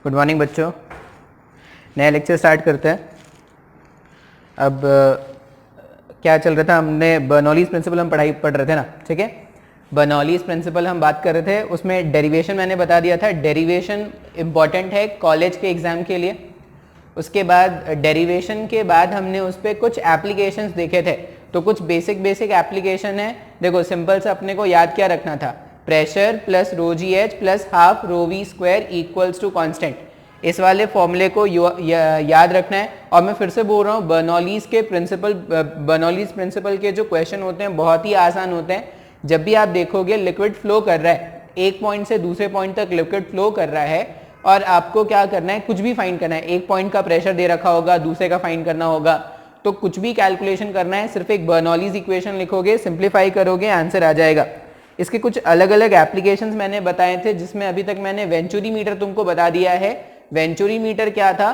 Good morning बच्चों, नया lecture start करते हैं। अब क्या चल रहा था, हमने बर्नौलीज प्रिंसिपल हम पढ़ रहे थे ना, ठीक है। बर्नौलीज प्रिंसिपल हम बात कर रहे थे, उसमें डेरिवेशन मैंने बता दिया था। डेरिवेशन इम्पॉर्टेंट है कॉलेज के एग्ज़ाम के लिए। उसके बाद डेरिवेशन के बाद हमने उस पर कुछ एप्लीकेशंस देखे थे, तो कुछ बेसिक एप्लीकेशन है। देखो सिंपल से अपने को याद क्या रखना था, pressure plus rho g h plus half rho v square equals to constant. इस वाले फॉर्मूले को याद रखना है। और मैं फिर से बोल रहा हूँ, बर्नौलीज प्रिंसिपल के जो क्वेश्चन होते हैं बहुत ही आसान होते हैं। जब भी आप देखोगे लिक्विड फ्लो कर रहा है, एक पॉइंट से दूसरे पॉइंट तक लिक्विड फ्लो कर रहा है, और आपको क्या करना है, कुछ भी फाइंड करना है। एक पॉइंट का प्रेशर दे रखा होगा, दूसरे का फाइंड करना होगा, तो कुछ भी कैलकुलेशन करना है, सिर्फ एक बर्नौलीज इक्वेशन लिखोगे, सिंप्लीफाई करोगे, आंसर आ जाएगा। इसके कुछ अलग अलग एप्लीकेशंस मैंने बताए थे, जिसमें अभी तक मैंने वेंचुरी मीटर तुमको बता दिया है। वेंचुरी मीटर क्या था,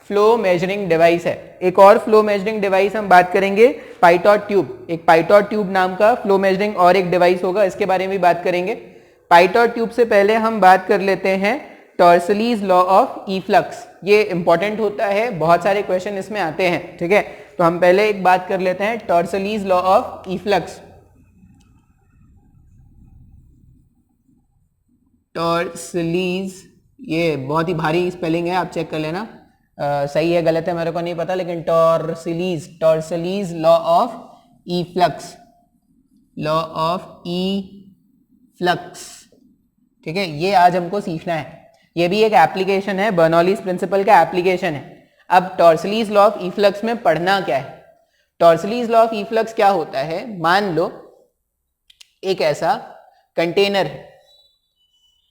फ्लो मेजरिंग डिवाइस है। एक और फ्लो मेजरिंग डिवाइस हम बात करेंगे, पाइटॉट ट्यूब। एक पाइटॉट ट्यूब नाम का फ्लो मेजरिंग और एक डिवाइस होगा, इसके बारे में भी बात करेंगे। पाइटॉट ट्यूब से पहले हम बात कर लेते हैं टॉर्सलीज लॉ ऑफ इफ्लक्स। ये इंपॉर्टेंट होता है, बहुत सारे क्वेश्चन इसमें आते हैं, ठीक है। तो हम पहले एक बात कर लेते हैं, टॉर्सलीज लॉ ऑफ इफ्लक्स। टॉर्सलीज, ये बहुत ही भारी स्पेलिंग है, आप चेक कर लेना। सही है गलत है मेरे को नहीं पता, लेकिन Torricelli's law of efflux, law of efflux, ठीक है। ये आज हमको सीखना है। ये भी एक एप्लीकेशन है, बर्नौलीज प्रिंसिपल का एप्लीकेशन है। अब टॉर्सलीज लॉ ऑफ इफ्लक्स में पढ़ना क्या है। टॉर्सलीज लॉ ऑफ इफ्लक्स क्या होता है, मान लो एक ऐसा कंटेनर है,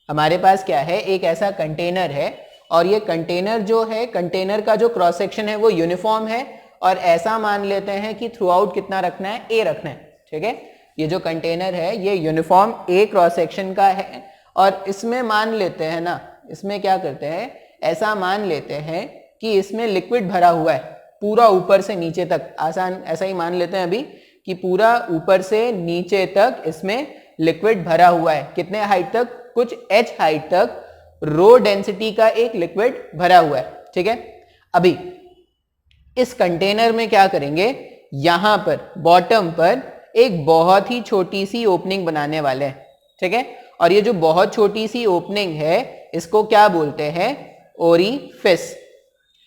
हमारे पास क्या है, एक ऐसा कंटेनर है, और ये कंटेनर जो है, कंटेनर का जो क्रॉस सेक्शन है वो यूनिफॉर्म है, और ऐसा मान लेते हैं कि थ्रू आउट कितना रखना है, ए रखना है, ठीक है। ये जो कंटेनर है ये यूनिफॉर्म ए क्रॉस सेक्शन का है, और इसमें मान लेते हैं ना, इसमें क्या करते हैं, ऐसा मान लेते हैं कि इसमें लिक्विड भरा हुआ है पूरा ऊपर से नीचे तक। आसान ऐसा ही मान लेते हैं अभी कि पूरा ऊपर से नीचे तक इसमें लिक्विड भरा हुआ है। कितने हाइट तक, कुछ h हाइट तक रो डेंसिटी का एक लिक्विड भरा हुआ है, ठीक है। अभी इस कंटेनर में क्या करेंगे, यहां पर बॉटम पर एक बहुत ही छोटी सी ओपनिंग बनाने वाले हैं, ठीक है। और ये जो बहुत छोटी सी ओपनिंग है इसको क्या बोलते हैं, ओरिफिस।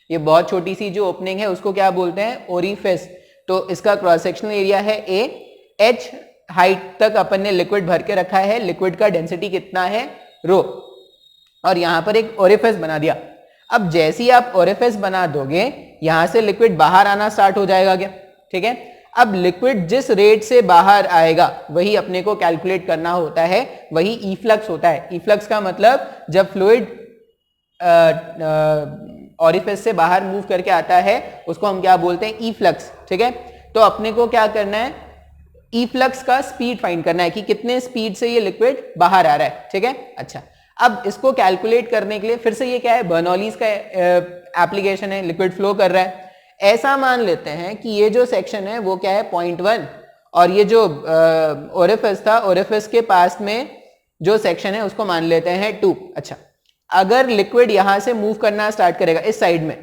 ये बहुत छोटी सी जो ओपनिंग है उसको क्या बोलते हैं, ओरिफिस। तो इसका क्रॉस सेक्शनल एरिया है ए, h हाइट तक अपन ने लिक्विड भर के रखा है, लिक्विड का डेंसिटी कितना है, रो, और यहां पर एक ओरिफिस बना दिया। अब जैसे ही आप ओरिफिस बना दोगे, यहां से लिक्विड बाहर आना स्टार्ट हो जाएगा क्या, ठीक है। अब लिक्विड जिस रेट से बाहर आएगा वही अपने को कैलकुलेट करना होता है, वही इफ्लक्स होता है। इफ्लक्स का मतलब जब फ्लूइड ओरिफिस से बाहर मूव करके आता है उसको हम क्या बोलते हैं, इफ्लक्स, ठीक है। तो अपने को क्या करना है, इफ्लक्स का स्पीड फाइंड करना है कि कितने स्पीड से ये लिक्विड बाहर आ रहा है, ठीक है। अच्छा, अब इसको कैलकुलेट करने के लिए फिर से ये क्या है, बर्नौलीज का एप्लीकेशन है, लिक्विड फ्लो कर रहा है। ऐसा मान लेते हैं कि ये जो सेक्शन है वो क्या है, 0.1, और ये जो ओरिफिस था, ओरिफिस के पास में जो सेक्शन है उसको मान लेते हैं 2। अच्छा, अगर लिक्विड यहां से मूव करना स्टार्ट करेगा इस साइड में,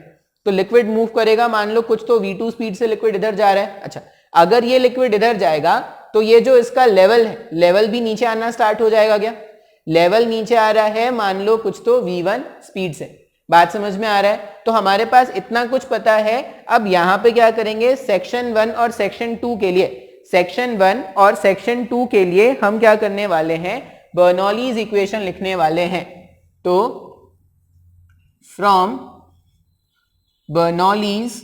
तो लिक्विड मूव करेगा, मान लो कुछ तो v2 स्पीड से लिक्विड इधर जा रहा है। अच्छा, अगर ये लिक्विड इधर जाएगा तो ये जो इसका लेवल है, लेवल भी नीचे आना स्टार्ट हो जाएगा क्या, लेवल नीचे आ रहा है, मान लो कुछ तो v1 स्पीड से। बात समझ में आ रहा है। तो हमारे पास इतना कुछ पता है। अब यहां पे क्या करेंगे, सेक्शन 1 और सेक्शन 2 के लिए, सेक्शन 1 और सेक्शन 2 के लिए हम क्या करने वाले हैं, बर्नौलीज इक्वेशन लिखने वाले हैं। तो फ्रॉम बर्नौलीज,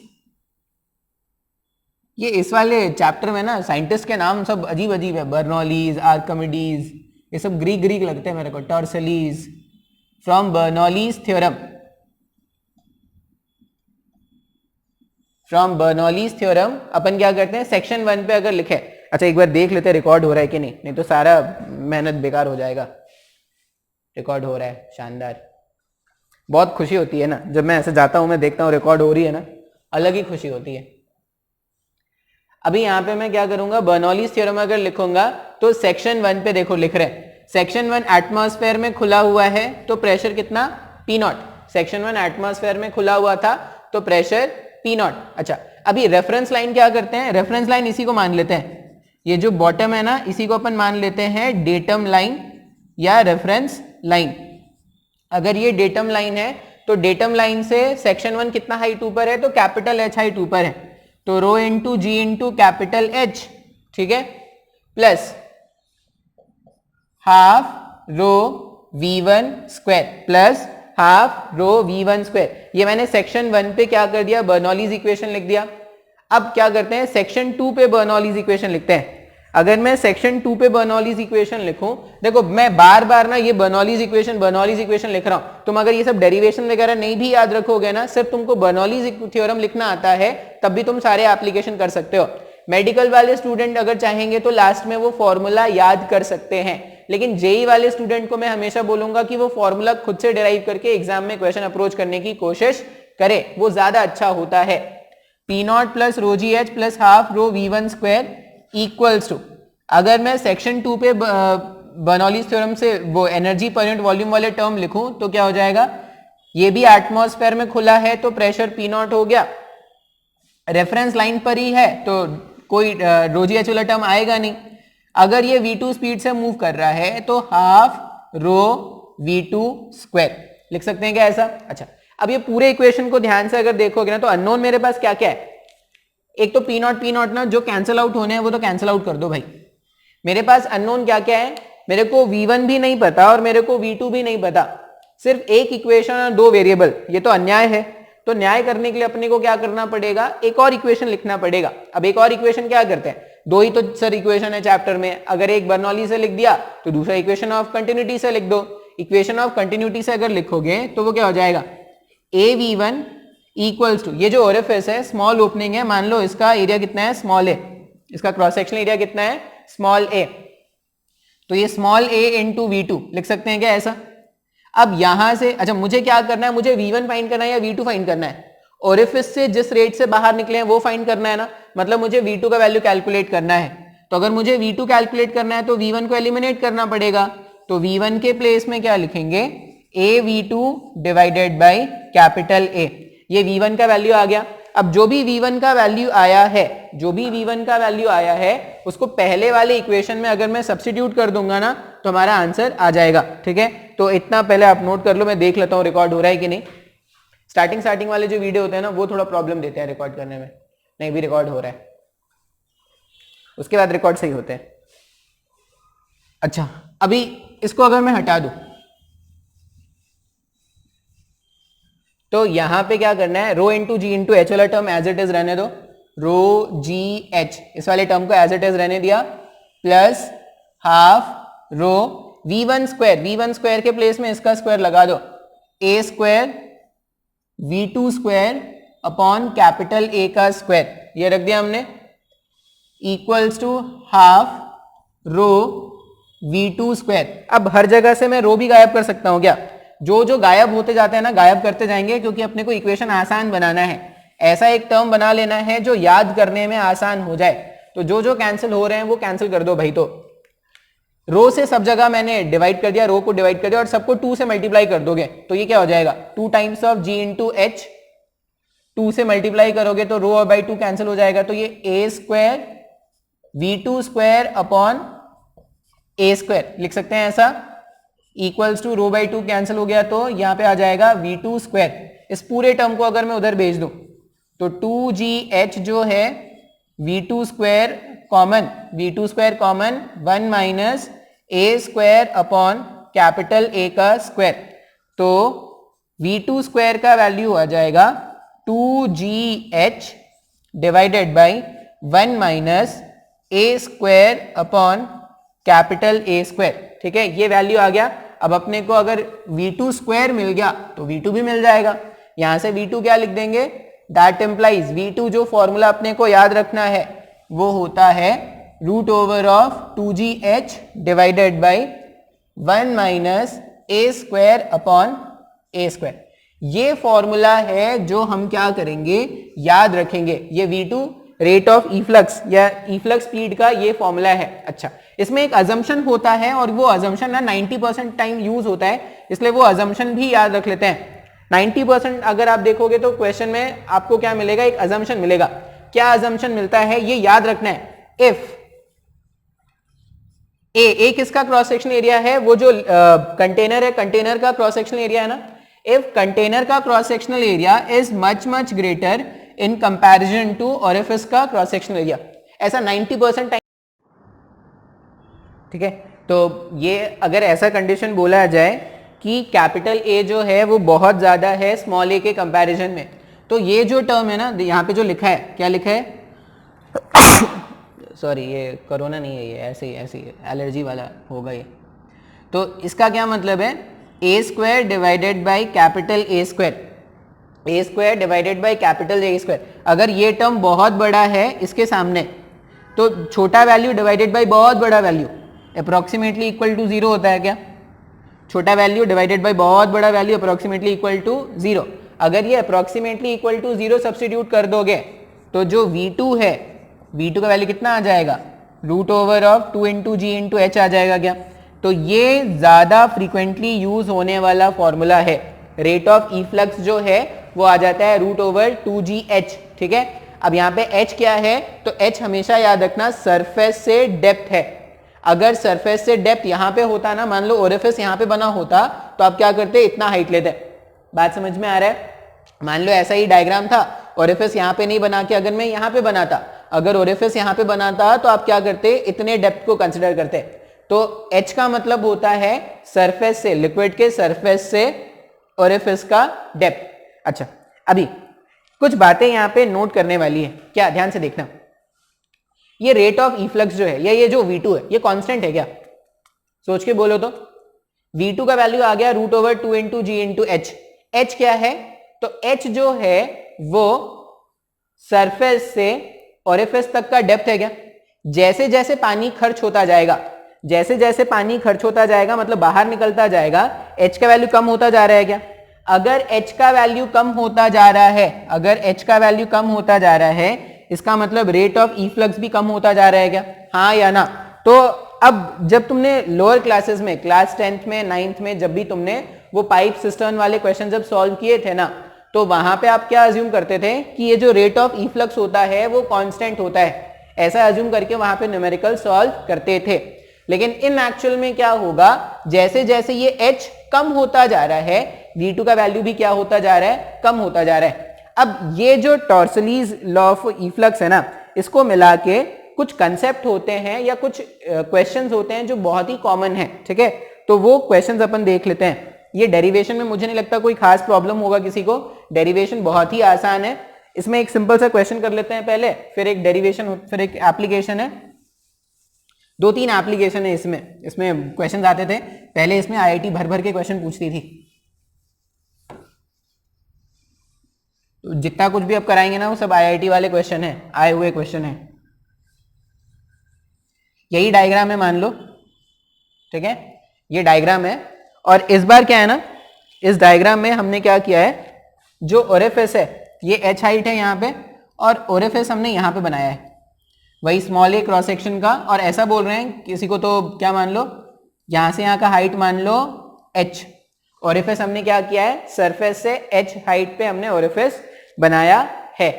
ये इस वाले चैप्टर में ना साइंटिस्ट के नाम सब अजीब अजीब है, बर्नौलीज, आर्किमिडीज, ये सब ग्रीक लगते हैं मेरे को। Torricelli's, from Bernoulli's theorem, from Bernoulli's theorem अपन क्या करते हैं, सेक्शन 1 पे अगर लिखे, अच्छा एक बार देख लेते हैं रिकॉर्ड हो रहा है कि नहीं तो सारा मेहनत बेकार हो जाएगा। रिकॉर्ड हो रहा है, शानदार। बहुत खुशी होती है ना जब मैं ऐसे जाता हूं, मैं देखता हूं रिकॉर्ड हो रही है ना, अलग ही खुशी होती है। अभी यहां पे मैं क्या करूंगा, बर्नौलीज थ्योरम अगर लिखूंगा तो सेक्शन 1 पे देखो लिख रहे हैं, सेक्शन 1 एटमॉस्फेयर में खुला हुआ है तो प्रेशर कितना, P0, सेक्शन 1 एटमॉस्फेयर में खुला हुआ था तो प्रेशर P0। अच्छा, अभी रेफरेंस लाइन क्या करते हैं, रेफरेंस लाइन इसी को मान लेते हैं, ये जो बॉटम है ना इसी को अपन मान लेते हैं डेटम लाइन या रेफरेंस लाइन। अगर ये डेटम लाइन है तो डेटम लाइन से सेक्शन 1 कितना हाइट ऊपर है, तो कैपिटल H हाइट ऊपर है, तो रो इंटू जी इंटू कैपिटल H, ठीक है, plus half rho V1 square plus half rho V1 square. ये मैंने सेक्शन 1 पे क्या कर दिया, बर्नौलीज इक्वेशन लिख दिया। अब क्या करते हैं, सेक्शन 2 पे बर्नौलीज इक्वेशन लिखते हैं। अगर मैं सेक्शन 2 पे बर्नौलीज इक्वेशन लिखूं, देखो मैं बार बार ना ये बर्नौलीज इक्वेशन लिख रहा हूं, तुम अगर ये सब डेरिवेशन वगैरह नहीं भी याद रखोगे ना, सिर्फ तुमको बर्नौलीज थ्योरम लिखना आता है तब भी तुम सारे एप्लीकेशन कर सकते हो। मेडिकल वाले स्टूडेंट अगर चाहेंगे तो लास्ट में वो फॉर्मूला याद कर सकते हैं, लेकिन जेई वाले स्टूडेंट को मैं हमेशा बोलूंगा कि वो फॉर्मूला खुद से डिराइव करके एग्जाम में क्वेश्चन अप्रोच करने की कोशिश करे, वो ज्यादा अच्छा होता है। P0 plus rho g h plus half rho V1 square equals to, अगर मैं सेक्शन 2 पे बर्नौलीज थ्योरम से वो एनर्जी पर यूनिट वॉल्यूम वाले टर्म लिखूं तो क्या हो जाएगा, ये भी एटमॉस्फेयर में खुला है तो प्रेशर P0 हो गया, रेफरेंस लाइन पर ही है तो कोई रो जी एच वाला टर्म आएगा नहीं। अगर ये V2 स्पीड से मूव कर रहा है तो हाफ रो V2 स्क्वायर लिख सकते हैं क्या ऐसा। अच्छा, अब ये पूरे इक्वेशन को ध्यान से अगर देखोगे ना तो अननोन मेरे पास क्या क्या है, एक तो P0 ना जो कैंसिल आउट होने हैं वो तो कैंसिल आउट कर दो भाई। मेरे पास अननोन क्या क्या है, मेरे को V1 भी नहीं पता और मेरे को V2 भी नहीं पता, सिर्फ एक इक्वेशन और 2 वेरिएबल, ये तो अन्याय है। तो न्याय करने के लिए अपने को क्या करना पड़ेगा, एक और इक्वेशन लिखना पड़ेगा। अब एक और इक्वेशन क्या करते हैं, 2 ही तो सर इक्वेशन है चैप्टर में, अगर एक बर्नौली से लिख दिया तो दूसरा इक्वेशन ऑफ कंटिन्यूटी से लिख दो। इक्वेशन ऑफ कंटिन्यूटी से अगर लिखोगे तो वो क्या हो जाएगा, AV1 इक्वल्स टू, ये जो ओरिफिस है स्मॉल ओपनिंग है, मान लो इसका एरिया कितना है स्मॉल ए, इसका क्रॉस सेक्शनल एरिया कितना है स्मॉल ए, तो ये स्मॉल a इंटू V2 लिख सकते हैं क्या ऐसा। अब यहां से अच्छा मुझे क्या करना है, मुझे V1 फाइंड करना है या V2 फाइंड करना है, ओरिफिस से जिस रेट से बाहर निकले हैं वो फाइंड करना है ना, मतलब मुझे V2 का वैल्यू कैलकुलेट करना है। तो अगर मुझे V2 कैलकुलेट करना है तो V1 को एलिमिनेट करना पड़ेगा, तो V1 के प्लेस में क्या लिखेंगे, AV2 divided by capital A, ये V1 का वैल्यू आ गया। अब जो भी V1 का वैल्यू आया है, उसको पहले वाले इक्वेशन में अगर मैं सब्स्टिट्यूट कर दूंगा ना तो हमारा आंसर आ जाएगा, ठीक है। तो इतना पहले आप नोट कर लो, मैं देख लेता हूं रिकॉर्ड हो रहा है कि नहीं। स्टार्टिंग वाले जो वीडियो होते हैं ना वो थोड़ा प्रॉब्लम देते हैं रिकॉर्ड करने में, नहीं भी रिकॉर्ड हो रहा है, उसके बाद रिकॉर्ड सही होते हैं। अच्छा, अभी इसको अगर मैं हटा दूं तो यहां पे क्या करना है, रो इंटू जी इंटू एच वाला टर्म एज इट इज रहने दो, रो जी एच इस वाले टर्म को एज इट इज रहने दिया, plus half rho V1 square के प्लेस में इसका स्क्वायर लगा दो, A square V2 square upon capital A का स्क्वायर, ये रख दिया हमने, equals to half rho V2 square. अब हर जगह से मैं रो भी गायब कर सकता हूं क्या, जो जो गायब होते जाते हैं ना गायब करते जाएंगे, क्योंकि अपने को इक्वेशन आसान बनाना है, ऐसा एक टर्म बना लेना है जो याद करने में आसान हो जाए। तो जो जो कैंसिल हो रहे हैं वो कैंसिल कर दो भाई। तो रो से सब जगह मैंने डिवाइड कर दिया, रो को डिवाइड कर दिया और सबको 2 से मल्टीप्लाई कर दोगे तो ये क्या हो जाएगा, 2 times of g into h, 2 से मल्टीप्लाई करोगे तो रो और बाई 2 कैंसिल हो जाएगा, तो ये A square V2 square upon A square लिख सकते हैं ऐसा, equals to rho by 2 cancel हो गया तो यहां पे आ जाएगा V2 स्क्वायर। इस पूरे टर्म को अगर मैं उधर भेज दूं तो 2GH जो है V2 square common 1 minus A square upon capital A का स्क्वायर, तो V2 स्क्वायर का वैल्यू आ जाएगा 2GH divided by 1 minus A square upon capital A square, ठीक है, ये वैल्यू आ गया। अब अपने को अगर V2 स्क्वायर मिल गया तो V2 भी मिल जाएगा, यहां से V2 क्या लिख देंगे, दैट इम्प्लाइज V2 जो फॉर्मूला अपने को याद रखना है वो होता है root over of 2GH divided by 1 minus A square upon A square. ये फॉर्मूला है जो हम क्या करेंगे, याद रखेंगे। ये V2 रेट ऑफ इफ्लक्स या इफ्लक्स स्पीड का ये फॉर्मूला है। अच्छा, इसमें एक अजम्पशन होता है और वो अजम्पशन ना 90% टाइम यूज होता है, इसलिए वो अजम्पशन भी याद रख लेते हैं। 90% अगर आप देखोगे तो क्वेश्चन में आपको क्या मिलेगा, एक अजम्पशन मिलेगा। क्या अजम्पशन मिलता है ये याद रखना है। इफ ए किसका क्रॉस सेक्शनल एरिया है, वो जो कंटेनर है, कंटेनर का क्रॉस सेक्शनल एरिया है ना। इफ कंटेनर का cross sectional area is much greater in comparison to orifice का क्रॉस सेक्शनल एरिया, ऐसा 90% टाइम, ठीक है। तो ये अगर ऐसा कंडीशन बोला जाए कि कैपिटल ए जो है वो बहुत ज्यादा है स्मॉल ए के कंपैरिजन में, तो ये जो टर्म है ना, यहाँ पे जो लिखा है, क्या लिखा है, सॉरी ये कोरोना नहीं है, ये ऐसे ही एलर्जी वाला होगा ये। तो इसका क्या मतलब है, A square divided by capital A square, A square divided by capital A square. अगर ये टर्म बहुत बड़ा है इसके सामने, तो छोटा वैल्यू डिवाइडेड बाई बहुत बड़ा value approximately equal to zero होता है क्या। छोटा वैल्यू डिवाइडेड बाई बहुत बड़ा value approximately equal to zero. अगर ये approximately equal to zero substitute कर दोगे तो जो V2 है, V2 का वैल्यू कितना आ जाएगा, root over of 2 into ji into H आ जाएगा क्या। तो ये ज्यादा फ्रीक्वेंटली यूज होने वाला फॉर्मूला है। रेट ऑफ इफ्लक्स जो है वो आ जाता है रूट ओवर 2GH, ठीक है। अब यहाँ पे H क्या है, तो H हमेशा याद रखना सरफेस से डेप्थ है। अगर सरफेस से डेप्थ यहाँ पे होता ना, मान लो ओरिफिस यहाँ पे बना होता, तो आप क्या करते, इतना हाइट लेते। बात समझ में आ रहा है। मान लो ऐसा ही डायग्राम था, ओरिफिस यहाँ पे नहीं बना के अगर मैं यहाँ पे बनाता, अगर ओरिफिस यहाँ पे बनाता तो आप क्या करते, इतने डेप्थ को कंसिडर करते। तो H का मतलब होता है सरफेस से, लिक्विड के सरफेस से ओरिफिस का डेप्थ। अच्छा, अभी कुछ बातें यहाँ पे नोट करने वाली है, क्या ध्यान से देखना। ये रेट ऑफ इफ्लक्स जो है, ये जो V2 है, ये कांस्टेंट है क्या, सोच के बोलो तो। V2 का वैल्यू आ गया रूट ओवर 2 इंटू जी इंटू एच। H क्या है, तो H जो है वो सरफेस से ओरिफिस तक का डेप्थ है क्या। जैसे जैसे पानी खर्च होता जाएगा, जैसे जैसे पानी खर्च होता जाएगा मतलब बाहर निकलता जाएगा, H का वैल्यू कम होता जा रहा है क्या। अगर H का वैल्यू कम होता जा रहा है, अगर H का वैल्यू कम होता जा रहा है, इसका मतलब रेट ऑफ इफ्लक्स भी कम होता जा रहा है क्या, हाँ या ना। तो अब जब तुमने लोअर क्लासेस में, क्लास 10th में, 9th में, जब भी तुमने वो पाइप सिस्टर्न वाले क्वेश्चन जब सॉल्व किए थे ना, तो वहां पे आप क्या अज्यूम करते थे कि ये जो रेट ऑफ इफ्लक्स होता है वो कांस्टेंट होता है, ऐसा अज्यूम करके वहां पे न्यूमेरिकल सॉल्व करते थे। लेकिन इन एक्चुअल में क्या होगा, जैसे जैसे ये H कम होता जा रहा है, V2 का वैल्यू भी क्या होता जा रहा है, कम होता जा रहा है। अब ये जो टॉर्सलीज लॉ ऑफ इफ्लक्स है ना, इसको मिला के कुछ कंसेप्ट होते हैं या कुछ क्वेश्चंस होते हैं जो बहुत ही कॉमन है, ठीक है। तो वो क्वेश्चंस अपन देख लेते हैं। ये डेरिवेशन में मुझे नहीं लगता कोई खास प्रॉब्लम होगा किसी को, डेरिवेशन बहुत ही आसान है। इसमें एक सिंपल सा क्वेश्चन कर लेते हैं पहले, फिर एक डेरिवेशन, फिर एक एप्लीकेशन है। 2-3 एप्लीकेशन है इसमें क्वेश्चन आते थे पहले। इसमें IIT भर भर के क्वेश्चन पूछती थी, तो जितना कुछ भी अब कराएंगे ना वो सब IIT वाले क्वेश्चन है, आए हुए क्वेश्चन है। यही डायग्राम है मान लो, ठीक है, ये डायग्राम है। और इस बार क्या है ना, इस डायग्राम में हमने क्या किया है, जो ओरिफिस है ये H हाइट है यहाँ पे, और ओरिफिस हमने यहाँ पे बनाया है, वही स्मॉल ए क्रॉस सेक्शन का। और ऐसा बोल रहे हैं किसी को तो क्या मान लो, यहां से यहाँ का हाइट मान लो H, ओरिफिस हमने क्या किया है, सरफेस से H हाइट पे हमने ओरिफिस बनाया है।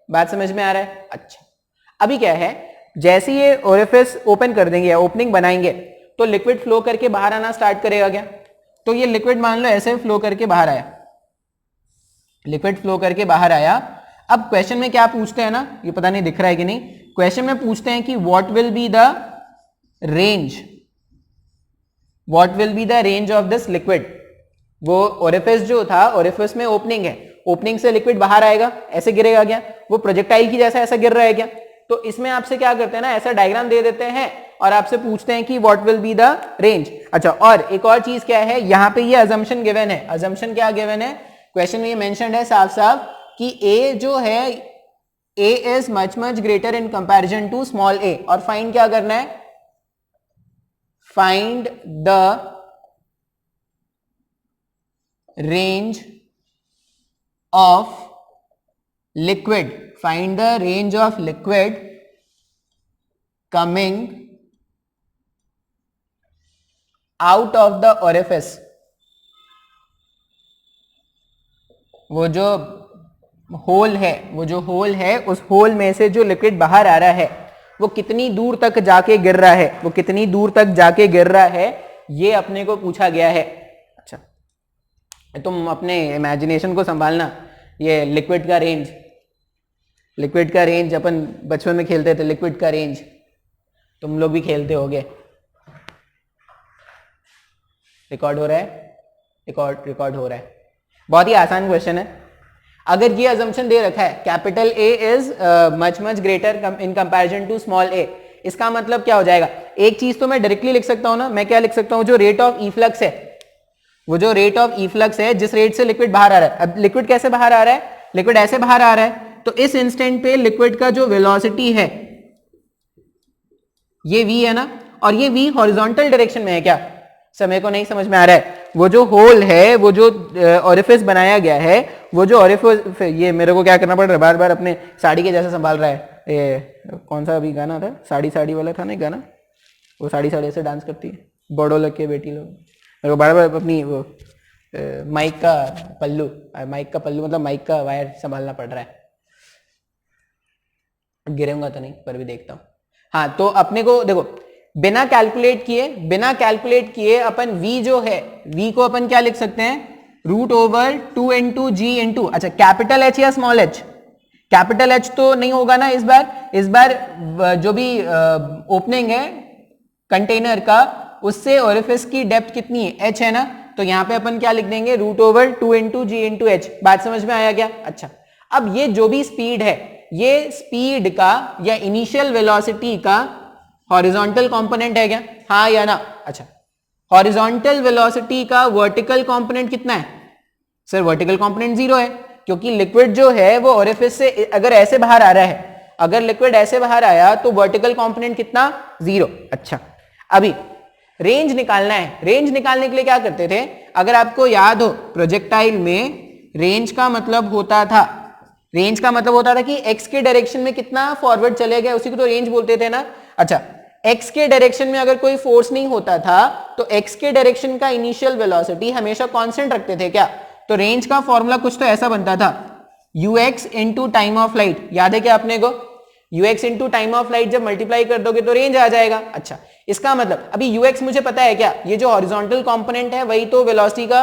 बात समझ में आ रहा है। अच्छा, अभी क्या है, जैसे ये ओरिफिस ओपन कर देंगे, ओपनिंग बनाएंगे, तो लिक्विड फ्लो करके बाहर आना स्टार्ट करेगा क्या। तो ये लिक्विड मान लो ऐसे फ्लो करके बाहर आया, लिक्विड फ्लो करके बाहर आया। अब क्वेश्चन में क्या पूछते हैं ना, ये पता नहीं दिख रहा है कि नहीं, क्वेश्चन में पूछते हैं कि what will be the range, what will be the range of this liquid. वो ओरिफिस जो था, ओरिफिस में ओपनिंग है, ओपनिंग से लिक्विड बाहर आएगा, ऐसे गिरेगा क्या, वो प्रोजेक्टाइल की जैसा ऐसा गिर रहा है क्या। तो इसमें आपसे क्या करते हैं ना, ऐसा डायग्राम दे देते हैं और आपसे पूछते हैं कि what will be the range. अच्छा, और एक और चीज क्या है, यहाँ पे ये अजम्पशन गिवन है। अजम्पशन क्या गिवन है, क्वेश्चन में ये मेंशन्ड है साफ साफ कि A जो है, A is much greater in comparison to small a, और फाइंड क्या करना है, find the range of liquid, find the range of liquid coming out of the orifice, वो जो होल है उस होल में से जो लिक्विड बाहर आ रहा है वो कितनी दूर तक जाके गिर रहा है, ये अपने को पूछा गया है। अच्छा, तुम अपने इमेजिनेशन को संभालना। ये लिक्विड का रेंज अपन बचपन में खेलते थे, लिक्विड का रेंज तुम लोग भी खेलते होगे। रिकॉर्ड हो रहा है, रिकॉर्ड हो रहा है। बहुत ही आसान क्वेश्चन है। अगर ये अजम्पशन दे रखा है capital A is much greater in comparison to small A, इसका मतलब क्या हो जाएगा? एक चीज तो मैं डायरेक्टली लिख सकता हूं ना, मैं क्या लिख सकता हूं, जो रेट ऑफ इफ्लक्स है, वो जो रेट ऑफ इफ्लक्स है, जिस रेट से लिक्विड बाहर आ रहा है। अब लिक्विड कैसे बाहर आ रहा है? लिक्विड ऐसे बाहर आ रहा है, तो इस इंस्टेंट पे लिक्विड का जो वेलोसिटी है ये v है ना, और ये v हॉरिजॉन्टल डायरेक्शन में है क्या? समय को नहीं समझ में आ रहा है। वो जो होल है, वो जो ओरिफिस बनाया गया है, वो जो ओरिफिस, ये मेरे को क्या करना पड़ रहा है, बार बार अपने साड़ी के जैसे संभाल रहा है। ये कौन सा अभी गाना था, साड़ी वाला था ना गाना, वो साड़ी ऐसे डांस करती है, बड़ो लग के बेटी लोग। मेरे को बार बार अपनी वो माइक का पल्लू मतलब माइक का वायर संभालना पड़ रहा है। गिरूंगा तो नहीं, पर भी देखता हूँ। हाँ, तो अपने को देखो, बिना कैलकुलेट किए अपन v जो है, v को अपन क्या लिख सकते हैं, √2 into g into, अच्छा कैपिटल H या स्मॉल h? कैपिटल H तो नहीं होगा ना इस बार जो भी ओपनिंग है कंटेनर का, उससे ओरिफिस की डेप्थ कितनी है, h है ना, तो यहां पे अपन क्या लिख देंगे, √2 into g into h। बात समझ में आया क्या? अच्छा, अब ये जो भी स्पीड है, ये स्पीड का या इनिशियल वेलोसिटी का हॉरिजॉन्टल कंपोनेंट है क्या? हाँ या ना? अच्छा, हॉरिजॉन्टल वेलोसिटी का वर्टिकल कंपोनेंट कितना है? सर वर्टिकल कंपोनेंट 0 है, क्योंकि लिक्विड जो है वो ओरिफिस से अगर ऐसे बाहर आ रहा है, अगर लिक्विड ऐसे बाहर आया तो वर्टिकल कंपोनेंट कितना? 0। अच्छा, अभी रेंज निकालना है। रेंज निकालने के लिए क्या करते थे, अगर आपको याद हो, प्रोजेक्टाइल में रेंज का मतलब होता था कि एक्स के डायरेक्शन में कितना फॉरवर्ड चले गए, उसी को तो रेंज बोलते थे ना। अच्छा, एक्स के डायरेक्शन में अगर कोई फोर्स नहीं होता था तो एक्स के डायरेक्शन का इनिशियल वेलोसिटी हमेशा कांस्टेंट रखते थे क्या? तो रेंज का फॉर्मूला कुछ तो ऐसा बनता था, ux into time of light. याद है क्या अपने को? ux into time of light जब मल्टीप्लाई कर दोगे तो रेंज आ जाएगा। अच्छा, इसका मतलब अभी ux मुझे पता है क्या, ये जो हॉरिजॉन्टल कंपोनेंट है वही तो वेलोसिटी का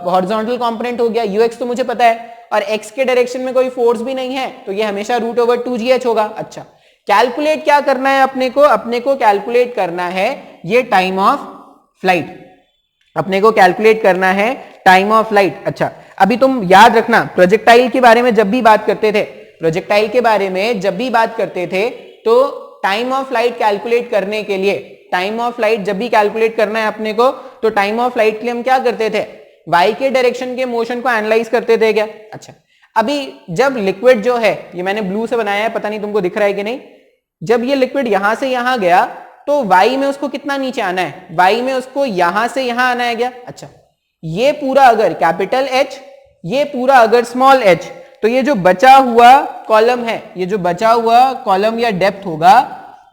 हॉरिजॉन्टल कंपोनेंट हो गया। ux तो मुझे पता है, और x के डायरेक्शन में कोई फोर्स भी नहीं है, तो ये हमेशा √2gh होगा। अच्छा, कैलकुलेट क्या करना है अपने को कैलकुलेट करना है ये टाइम ऑफ फ्लाइट। अपने को कैलकुलेट करना है टाइम ऑफ फ्लाइट। अच्छा, अभी तुम याद रखना, प्रोजेक्टाइल के बारे में जब भी बात करते थे तो टाइम ऑफ फ्लाइट कैलकुलेट करने के लिए, टाइम ऑफ फ्लाइट जब भी कैलकुलेट करना है अपने को, तो टाइम ऑफ फ्लाइट के लिए हम क्या करते थे, y के डायरेक्शन के मोशन को एनालाइज करते थे क्या? अच्छा, अभी जब लिक्विड जो है, ये मैंने ब्लू से बनाया है, पता नहीं तुमको दिख रहा है कि नहीं, जब ये लिक्विड यहां से यहां गया तो y में उसको कितना नीचे आना है, y में उसको यहां से यहां आना है क्या? अच्छा, ये पूरा अगर कैपिटल H, ये पूरा अगर स्मॉल h, तो ये जो बचा हुआ कॉलम है, ये जो बचा हुआ कॉलम या डेप्थ होगा,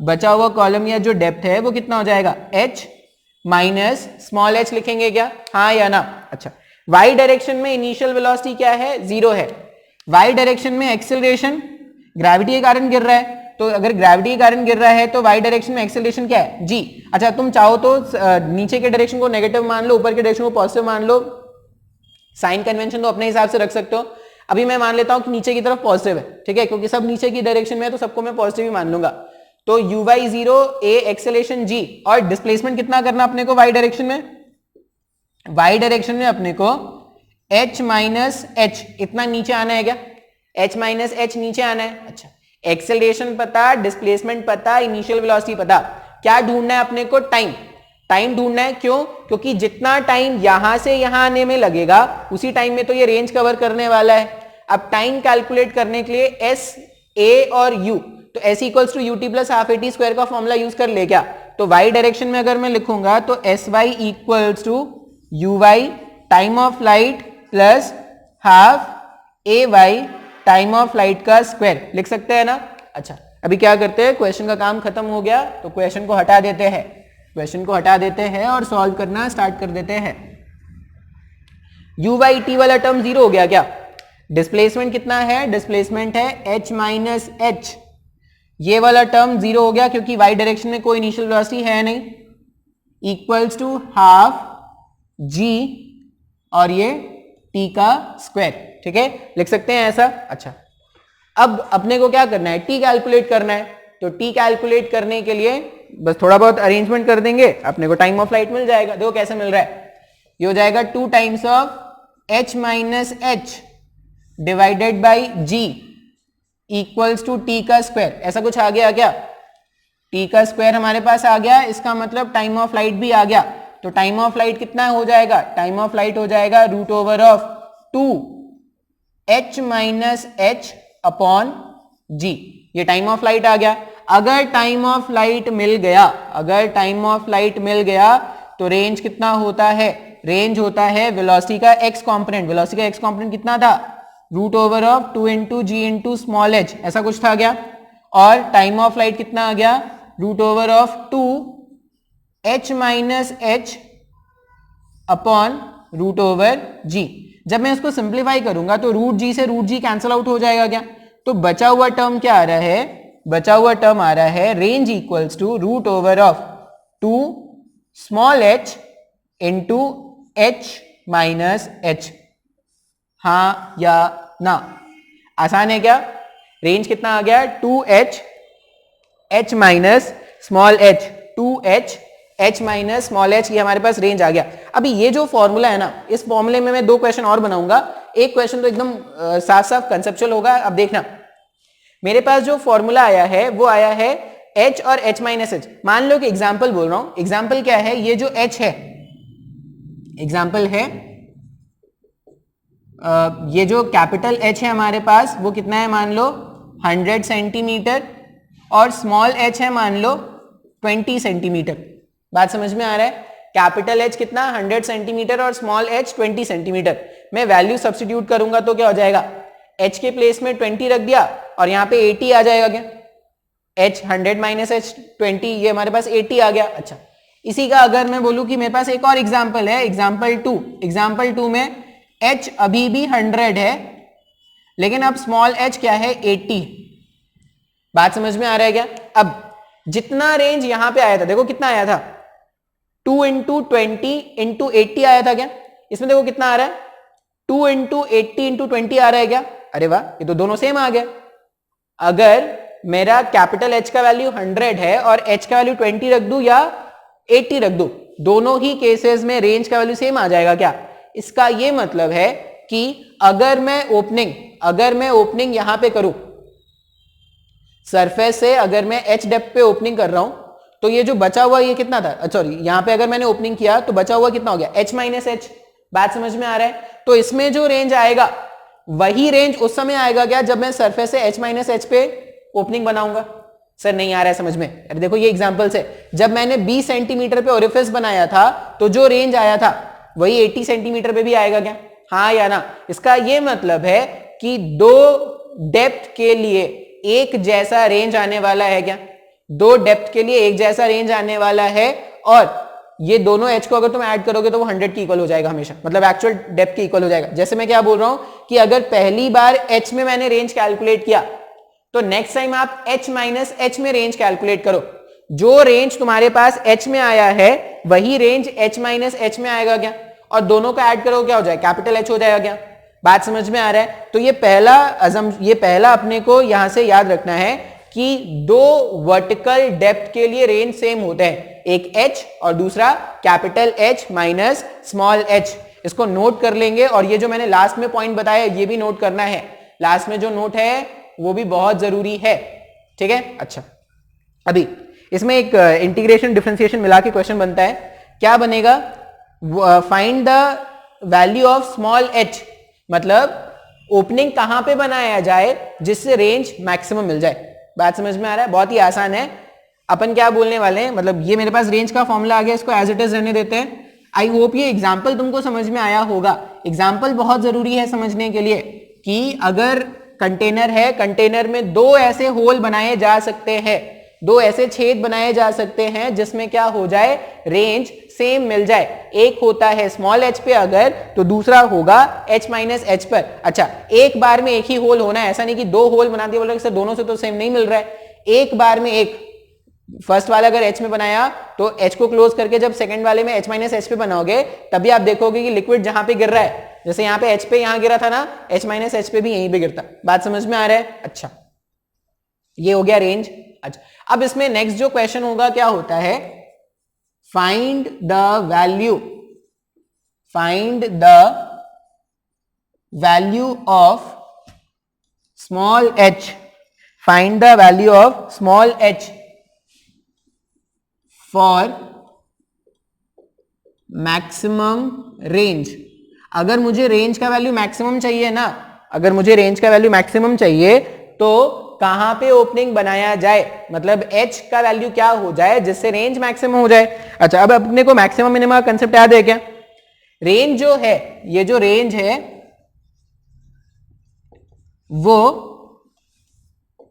बचा हुआ कॉलम या जो डेप्थ है वो कितना हो जाएगा, h माइनस स्मॉल h लिखेंगे क्या? हाँ या ना? अच्छा, y डायरेक्शन में इनिशियल वेलोसिटी क्या है? 0 है। y डायरेक्शन में एक्सेलरेशन ग्रेविटी के कारण गिर रहा है, तो अगर ग्रेविटी के कारण गिर रहा है तो y डायरेक्शन में एक्सेलरेशन क्या है? g। अच्छा, तुम चाहो तो नीचे के डायरेक्शन को नेगेटिव मान लो, ऊपर के डायरेक्शन को पॉजिटिव मान लो, साइन कन्वेंशन तो अपने हिसाब से रख सकते हो। अभी मैं मान लेता हूं कि नीचे की तरफ पॉजिटिव है, ठीक है, क्योंकि सब नीचे की डायरेक्शन में है तो सबको मैं पॉजिटिव ही मान लूंगा। तो uy 0, a एक्सेलरेशन g, और डिस्प्लेसमेंट कितना करना अपने को y डायरेक्शन में? y डायरेक्शन में अपने को h माइनस h इतना नीचे आना है क्या? h माइनस h नीचे आना है। अच्छा, एक्सेलरेशन पता, डिस्प्लेसमेंट पता, इनिशियल वेलोसिटी पता, क्या ढूंढना है अपने को? टाइम ढूंढना है। क्यों? क्योंकि जितना टाइम यहां से यहां आने में लगेगा उसी टाइम में तो ये रेंज कवर करने वाला है। अब टाइम कैलकुलेट करने के लिए s, a और u, तो s equals to ut plus half at square का फॉर्मूला यूज कर ले क्या? तो y डायरेक्शन में अगर मैं लिखूंगा तो sy equals to uy time of flight plus half ay time of flight का स्क्वायर लिख सकते हैं ना? अच्छा, अभी क्या करते हैं, क्वेश्चन का काम खत्म हो गया तो क्वेश्चन को हटा देते हैं और सॉल्व करना स्टार्ट कर देते हैं। uy t वाला टर्म 0 हो गया क्या? डिस्प्लेसमेंट कितना है, डिस्प्लेसमेंट है h माइनस एच, ये वाला टर्म जीरो हो गया क्योंकि y डायरेक्शन में कोई इनिशियल वेलोसिटी है नहीं, इक्वल्स टू हाफ g और ये t का स्क्वायर, ठीक है, लिख सकते हैं ऐसा। अच्छा, अब अपने को क्या करना है, t कैलकुलेट करना है, तो t कैलकुलेट करने के लिए बस थोड़ा बहुत अरेंजमेंट कर देंगे, अपने को टाइम ऑफ फ्लाइट मिल जाएगा। देखो कैसे मिल रहा है, ये हो जाएगा 2 times of h minus h divided by g equals to t का स्क्वायर, ऐसा कुछ आ गया क्या, t का स्क्वायर हमारे पास आ गया, इसका मतलब टाइम ऑफ फ्लाइट भी आ गया। तो टाइम ऑफ फ्लाइट कितना हो जाएगा, टाइम ऑफ फ्लाइट हो जाएगा root over of 2 h minus h upon g, ये टाइम ऑफ फ्लाइट आ गया। अगर टाइम ऑफ फ्लाइट मिल गया, अगर टाइम ऑफ फ्लाइट मिल गया तो रेंज कितना होता है, रेंज होता है वेलोसिटी का x कंपोनेंट, वेलोसिटी का x कंपोनेंट कितना था, root over of 2 into ji into small h, ऐसा कुछ था क्या, और टाइम ऑफ फ्लाइट कितना आ गया, root over of 2 h minus h upon root over g। जब मैं इसको सिंप्लीफाई करूंगा तो रूट g से रूट g कैंसिल आउट हो जाएगा क्या, तो बचा हुआ टर्म क्या आ रहा है, बचा हुआ टर्म आ रहा है range equals to root over of 2 small h into h minus h, हाँ या ना, आसान है क्या, रेंज कितना आ गया, 2h h minus small h, 2h h minus small h, ये हमारे पास रेंज आ गया। अभी ये जो फॉर्मूला है ना, इस फॉर्मूले में मैं 2 क्वेश्चन और बनाऊंगा, एक क्वेश्चन तो एकदम साफ साफ कंसेप्चुअल होगा। अब देखना, मेरे पास जो फॉर्मूला आया है वो आया है h और h माइनस h, मान लो कि एग्जाम्पल बोल रहा हूं, एग्जाम्पल क्या है, ये जो h है, एग्जाम्पल है ये जो कैपिटल H है हमारे पास वो कितना है, मान लो 100 सेंटीमीटर, और स्मॉल h है मान लो 20 सेंटीमीटर। बात समझ में आ रहा है, कैपिटल H कितना 100 सेंटीमीटर और स्मॉल h 20 सेंटीमीटर। मैं वैल्यू सब्स्टिट्यूट करूंगा तो क्या हो जाएगा, h के प्लेस में 20 रख दिया और यहाँ पे 80 आ जाएगा क्या, h 100 माइनस h 20, ये हमारे पास 80 आ गया। अच्छा, इसी का अगर मैं बोलूं कि मेरे पास एक और एग्जाम्पल है, एग्जाम्पल 2, एग्जाम्पल 2 में h अभी भी 100 है लेकिन अब स्मॉल h क्या है 80। बात समझ में आ रहा है क्या, अब जितना रेंज यहां पे आया था, देखो कितना आया था, 2 इंटू 20 इंटू 80 आया था क्या, इसमें देखो कितना आ रहा है, 2 इंटू 80 इंटू 20 आ रहा है क्या, अरे वाह, ये तो दोनों सेम आ गया। अगर मेरा कैपिटल H का वैल्यू 100 है और H का वैल्यू 20 रख दूं या 80 रख दूं, दोनों ही केसेस में रेंज का वैल्यू सेम आ जाएगा क्या। इसका ये मतलब है कि अगर मैं ओपनिंग यहां पे करूं, सरफेस से अगर मैं h डेप्थ पे ओपनिंग कर रहा हूं तो ये जो बचा हुआ ये कितना था, सॉरी यहां पे अगर मैंने ओपनिंग किया तो बचा हुआ कितना हो गया, h माइनस एच। बात समझ में आ रहा है, तो इसमें जो रेंज आएगा वही रेंज उस समय आएगा क्या जब मैं सरफेस से h माइनस एच पे ओपनिंग बनाऊंगा। सर नहीं आ रहा है समझ में, अरे देखो ये एग्जांपल से, जब मैंने 20 सेंटीमीटर पे ओरिफिस बनाया था तो जो रेंज आया था वही 80 सेंटीमीटर पे भी आएगा क्या, हाँ या ना। इसका ये मतलब है कि दो डेप्थ के लिए एक जैसा रेंज आने वाला है क्या, दो डेप्थ के लिए एक जैसा रेंज आने वाला है, और ये दोनों h को अगर तुम ऐड करोगे तो वो 100 की इक्वल हो जाएगा हमेशा, मतलब एक्चुअल डेप्थ की इक्वल हो जाएगा। जैसे मैं क्या बोल रहा हूं कि अगर पहली बार h में मैंने रेंज कैलकुलेट किया तो नेक्स्ट टाइम आप h माइनस h में रेंज कैलकुलेट करो, जो रेंज तुम्हारे पास h में आया है वही रेंज h माइनस h में आएगा क्या, और दोनों को ऐड करो क्या हो जाएगा, कैपिटल H हो जाएगा क्या। बात समझ में आ रहा है, तो ये पहला अपने को यहां से याद रखना है कि दो वर्टिकल डेप्थ के लिए रेंज सेम होते हैं, एक h और दूसरा capital H minus small h। इसको नोट कर लेंगे, और ये जो मैंने लास्ट में पॉइंट बताया ये भी नोट करना है, लास्ट में जो नोट है वो भी बहुत जरूरी है, ठीक है। अच्छा, अभी इसमें एक इंटीग्रेशन डिफरेंशिएशन मिला के क्वेश्चन बनता है, क्या बनेगा, find the value of small h, मतलब ओपनिंग कहां पे बनाया जाए जिससे रेंज मैक्सिमम मिल जाए। बात समझ में आ रहा है, बहुत ही आसान है। अपन क्या बोलने वाले हैं, मतलब ये मेरे पास रेंज का फॉर्मूला आ गया, इसको एज इट इज रहने देते हैं। आई होप ये एग्जाम्पल तुमको समझ में आया होगा। एग्जाम्पल बहुत जरूरी है समझने के लिए कि अगर कंटेनर है, कंटेनर में दो ऐसे होल बनाए जा सकते हैं दो ऐसे छेद बनाए जा सकते हैं जिसमें क्या हो जाए, रेंज सेम मिल जाए। एक होता है स्मॉल h पे अगर, तो दूसरा होगा h माइनस h पर। अच्छा, एक बार में एक ही होल होना है, ऐसा नहीं कि दो होल बना दिए, बोल रहे सर दोनों से तो सेम नहीं मिल रहा है। एक बार में एक, फर्स्ट वाला अगर h में बनाया तो h को क्लोज करके जब सेकंड वाले में h माइनस h पे बनाओगे तभी आप देखोगे कि लिक्विड जहां पे गिर रहा है, जैसे यहाँ पे h पे यहां गिरा था ना, h माइनस h पे भी यहीं पे गिरता। बात समझ में आ रहा है? अच्छा, ये हो गया रेंज। अच्छा, अब इसमें नेक्स्ट जो क्वेश्चन होगा क्या होता है, find the value of small h, find the value of small h for maximum range. अगर मुझे रेंज का वैल्यू मैक्सिमम चाहिए ना, अगर मुझे रेंज का वैल्यू मैक्सिमम चाहिए तो कहां पे ओपनिंग बनाया जाए, मतलब h का वैल्यू क्या हो जाए जिससे रेंज मैक्सिमम हो जाए। अच्छा, अब अपने को मैक्सिमम मिनिमम का कंसेप्ट याद है क्या? रेंज जो है, ये जो रेंज है वो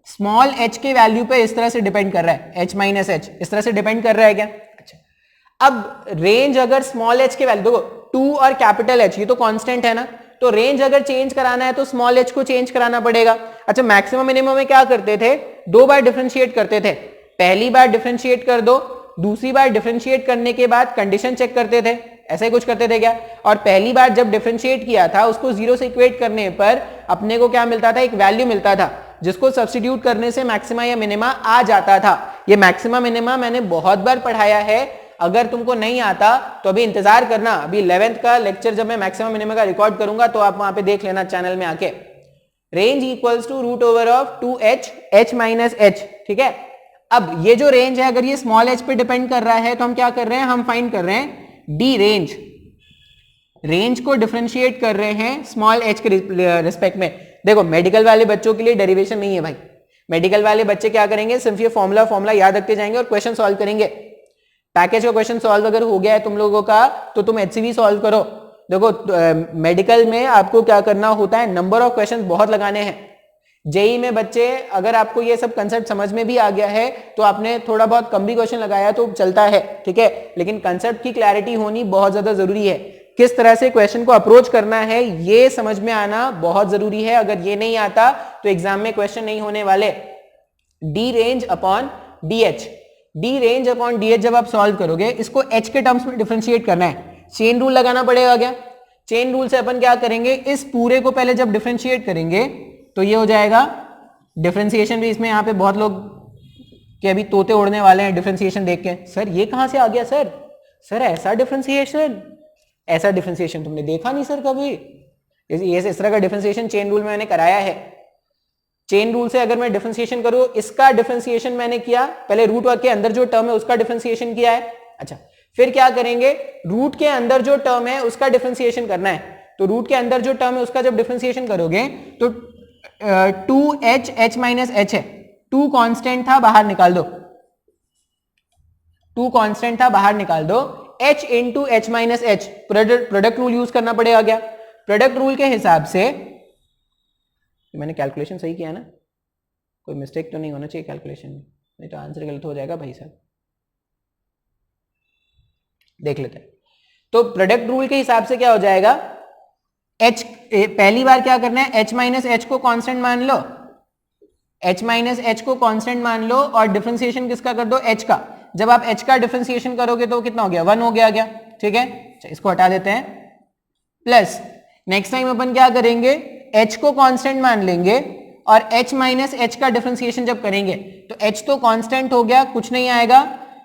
स्मॉल h के वैल्यू पे इस तरह से डिपेंड कर रहा है, h माइनस h इस तरह से डिपेंड कर रहा है क्या? अच्छा, अब रेंज अगर स्मॉल h के वैल्यू, देखो 2 और कैपिटल H ये तो कांस्टेंट है ना, तो रेंज अगर चेंज कराना है तो स्मॉल h को चेंज कराना पड़ेगा। अच्छा, मैक्सिमम मिनिमम में क्या करते थे, दो बार डिफरेंशिएट करते थे, पहली बार डिफरेंशिएट कर दो, दूसरी बार डिफरेंशिएट करने के बाद कंडीशन चेक करते थे, ऐसा ही कुछ करते थे क्या? और पहली बार जब डिफरेंशिएट किया था उसको जीरो से इक्वेट करने पर अपने को क्या मिलता था, एक वैल्यू मिलता था जिसको सब्स्टिट्यूट करने से मैक्सिमा या मिनिमा आ जाता था। ये मैक्सिमा मिनिमा मैंने बहुत बार पढ़ाया है, अगर तुमको नहीं आता तो अभी इंतजार करना, अभी 11th का लेक्चर जब मैं मैक्सिमम मिनिमम का रिकॉर्ड करूंगा तो आप वहां पे देख लेना चैनल में आके। Range equals to root over of 2h h minus h, ठीक है। अब ये जो रेंज है अगर ये स्मॉल h पे डिपेंड कर रहा है तो हम क्या कर रहे हैं, हम फाइंड कर रहे हैं डी रेंज, रेंज को डिफरेंशिएट कर रहे हैं स्मॉल h के रिस्पेक्ट में। देखो मेडिकल वाले बच्चों के लिए डेरिवेशन नहीं है भाई, मेडिकल वाले बच्चे क्या करेंगे, सिर्फ ये फॉर्मूला याद रखते जाएंगे और क्वेश्चन सॉल्व करेंगे। पैकेज का क्वेश्चन सॉल्व अगर हो गया है तुम लोगों का तो तुम HCV सॉल्व करो। देखो मेडिकल में आपको क्या करना होता है, नंबर ऑफ क्वेश्चन बहुत लगाने हैं। जेई में बच्चे अगर आपको ये सब कंसेप्ट समझ में भी आ गया है तो आपने थोड़ा बहुत कम भी क्वेश्चन लगाया तो चलता है, ठीक है, लेकिन कंसेप्ट की क्लैरिटी होनी बहुत ज्यादा जरूरी है। किस तरह से क्वेश्चन को अप्रोच करना है ये समझ में आना बहुत जरूरी है, अगर ये नहीं आता तो एग्जाम में क्वेश्चन नहीं होने वाले। D range upon D H, D range upon D H जब आप सॉल्व करोगे इसको एच के टर्म्स में डिफरेंशिएट करना है, चेन रूल लगाना पड़ेगा क्या? चेन रूल से अपन क्या करेंगे, इस पूरे को पहले जब डिफरेंशिएट करेंगे तो ये हो जाएगा डिफरेंशिएशन भी, इसमें यहाँ पे बहुत लोग के अभी तोते उड़ने वाले हैं डिफरेंशिएशन देख के, सर ये कहां से आ गया सर ऐसा डिफरेंशिएशन, ऐसा डिफरेंशिएशन तुमने देखा नहीं सर कभी, इस तरह का डिफरेंशिएशन चेन रूल में मैंने कराया है। चेन रूल से अगर मैं डिफरेंशिएशन करूं, इसका डिफरेंशिएशन मैंने किया, पहले रूट के अंदर जो टर्म है उसका डिफरेंशिएशन किया है। अच्छा, फिर क्या करेंगे, रूट के अंदर जो टर्म है उसका डिफरेंशिएशन करना है, तो रूट के अंदर जो टर्म है उसका जब डिफरेंशिएशन करोगे तो 2h h माइनस h है, 2 कांस्टेंट था बाहर निकाल दो, 2 कांस्टेंट था बाहर निकाल दो, h into h minus h, product rule use करना पड़ेगा क्या? प्रोडक्ट रूल के हिसाब से मैंने कैलकुलेशन सही किया ना, कोई मिस्टेक तो नहीं होना चाहिए कैलकुलेशन में, नहीं तो आंसर गलत हो जाएगा भाई साहब। देख लेते हैं, तो प्रोडक्ट रूल के हिसाब से क्या हो जाएगा, h पहली बार क्या करना है, h माइनस h को कांस्टेंट मान लो, h माइनस h को कांस्टेंट मान लो और डिफरेंशिएशन किसका कर दो, h का। जब आप h का डिफरेंशिएशन करोगे तो कितना हो गया, 1 हो गया क्या, ठीक है। इसको हटा देते हैं, प्लस नेक्स्ट टाइम अपन क्या करेंगे, h को कांस्टेंट मान लेंगे और h माइनस h का डिफरेंशिएशन जब करेंगे तो h तो कांस्टेंट हो गया, कुछ नहीं आएगा,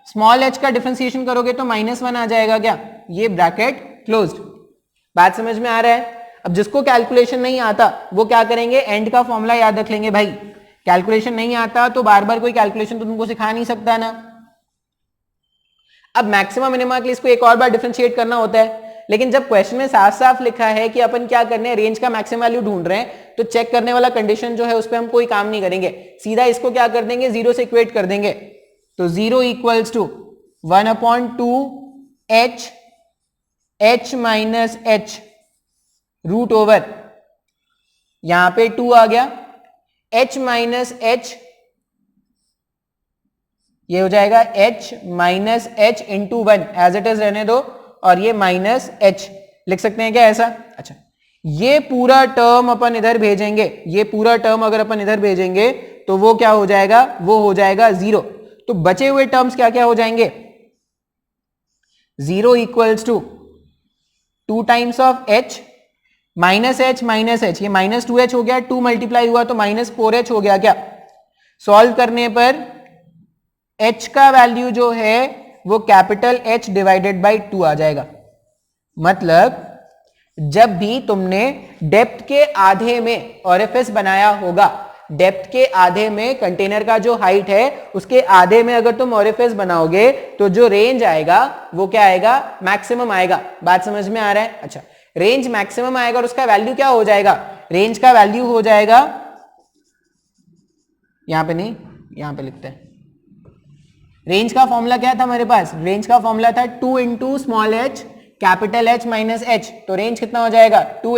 स्मॉल h का डिफरेंशिएशन करोगे तो -1 आ जाएगा क्या, ये ब्रैकेट क्लोज्ड। बात समझ में आ रहा है? अब जिसको कैलकुलेशन नहीं आता वो क्या करेंगे, एंड का फॉर्मूला याद रख लेंगे भाई, कैलकुलेशन नहीं आता तो बार बार कोई कैलकुलेशन तो तुमको सिखा नहीं सकता ना। अब मैक्सिमम मिनिमा के लिए इसको एक और बार डिफरेंशिएट करना होता है, लेकिन जब क्वेश्चन में साफ साफ लिखा है कि अपन क्या करने हैं, रेंज का मैक्सिमम वैल्यू ढूंढ रहे हैं, तो चेक करने वाला कंडीशन जो है उस पर हम कोई काम नहीं करेंगे, सीधा इसको क्या कर देंगे, जीरो से इक्वेट कर देंगे। तो 0 equals to 1/2 h minus h root over, यहां पे 2 आ गया, h माइनस h ये हो जाएगा h minus h into 1 as it is रहने दो, और ये माइनस h लिख सकते हैं क्या ऐसा? अच्छा, ये पूरा टर्म अपन इधर भेजेंगे, ये पूरा टर्म अगर अपन इधर भेजेंगे तो वो क्या हो जाएगा? वो हो जाएगा 0। तो बचे हुए टर्म्स क्या क्या हो जाएंगे? 0 equals to 2 times of h minus h, ये माइनस 2h हो गया, 2 मल्टीप्लाई हुआ तो माइनस 4h हो गया क्या? सॉल्व करने पर h का वैल्यू जो है वो कैपिटल H डिवाइडेड बाई 2 आ जाएगा। मतलब जब भी तुमने डेप्थ के आधे में ओरिफिस बनाया होगा, डेप्थ के आधे में कंटेनर का जो हाइट है उसके आधे में अगर तुम ओरिफिस बनाओगे तो जो रेंज आएगा वो क्या आएगा? मैक्सिमम आएगा। बात समझ में आ रहा है? अच्छा, रेंज मैक्सिमम आएगा और उसका वैल्यू क्या हो जाएगा? रेंज का वैल्यू हो जाएगा, यहां पे नहीं, यहां पे लिखते हैं। रेंज का फॉर्मूला क्या था हमारे पास? रेंज का फॉर्मूला था 2 into small h capital H minus h। तो रेंज कितना हो जाएगा? 2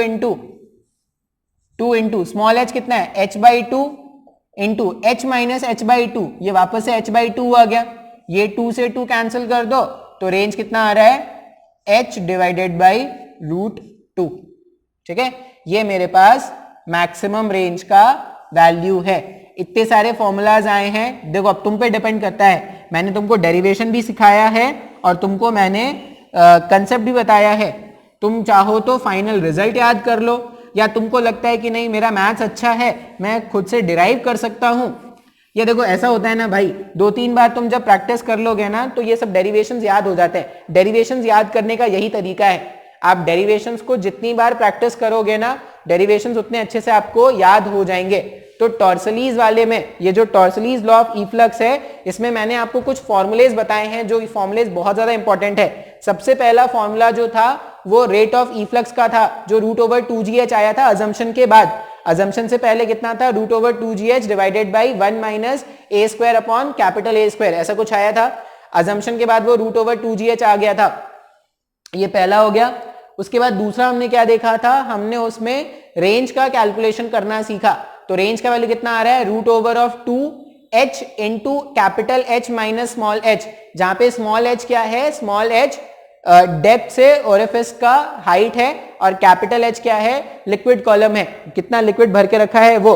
इंटू स्मॉल h कितना है? h by 2 into h minus h by 2, ये वापस से h बाई 2 आ गया, ये 2 से 2 कैंसिल कर दो तो रेंज कितना आ रहा है? h divided by root 2। ठीक है, ये मेरे पास मैक्सिमम रेंज का वैल्यू है। इतने सारे फॉर्मूलाज आए हैं, देखो अब तुम पे डिपेंड करता है। मैंने तुमको डेरिवेशन भी सिखाया है और तुमको मैंने कंसेप्ट भी बताया है। तुम चाहो तो फाइनल रिजल्ट याद कर लो, या तुमको लगता है कि नहीं मेरा मैथ्स अच्छा है मैं खुद से डिराइव कर सकता हूं। ये देखो ऐसा होता है ना भाई, 2-3 बार तुम जब प्रैक्टिस कर लोगे ना तो ये सब डेरिवेशंस याद हो जाते हैं। डेरिवेशंस याद करने का यही तरीका है, आप डेरिवेशंस को जितनी बार प्रैक्टिस करोगे ना डेरिवेशंस उतने अच्छे से आपको याद हो जाएंगे। तो टॉर्सलीज वाले में, ये जो टॉर्सलीज लॉ ऑफ इफ्लक्स है, इसमें मैंने आपको कुछ फॉर्मुलेज बताए हैं जो फॉर्मुलेज बहुत ज्यादा इंपॉर्टेंट है। सबसे पहला फॉर्मूला जो था वो रेट ऑफ इफ्लक्स का था, जो रूट ओवर 2gh आया था अजम्पशन के बाद। अजम्पशन से पहले कितना था? Root over 2gh divided by 1 minus A square upon capital A square, ऐसा कुछ आया था। अजम्पशन के बाद वो रूट ओवर 2gh आ गया था, ये पहला हो गया। उसके बाद दूसरा हमने क्या देखा था? हमने उसमें रेंज का कैलकुलेशन करना सीखा। तो रेंज का वैल्यू कितना आ रहा है? Root over of 2h into capital H minus small h, जहां पे स्मॉल h क्या है? स्मॉल h डेप्थ से ओरिफिस का हाइट है और कैपिटल H क्या है? लिक्विड कॉलम है, कितना लिक्विड भर के रखा है वो।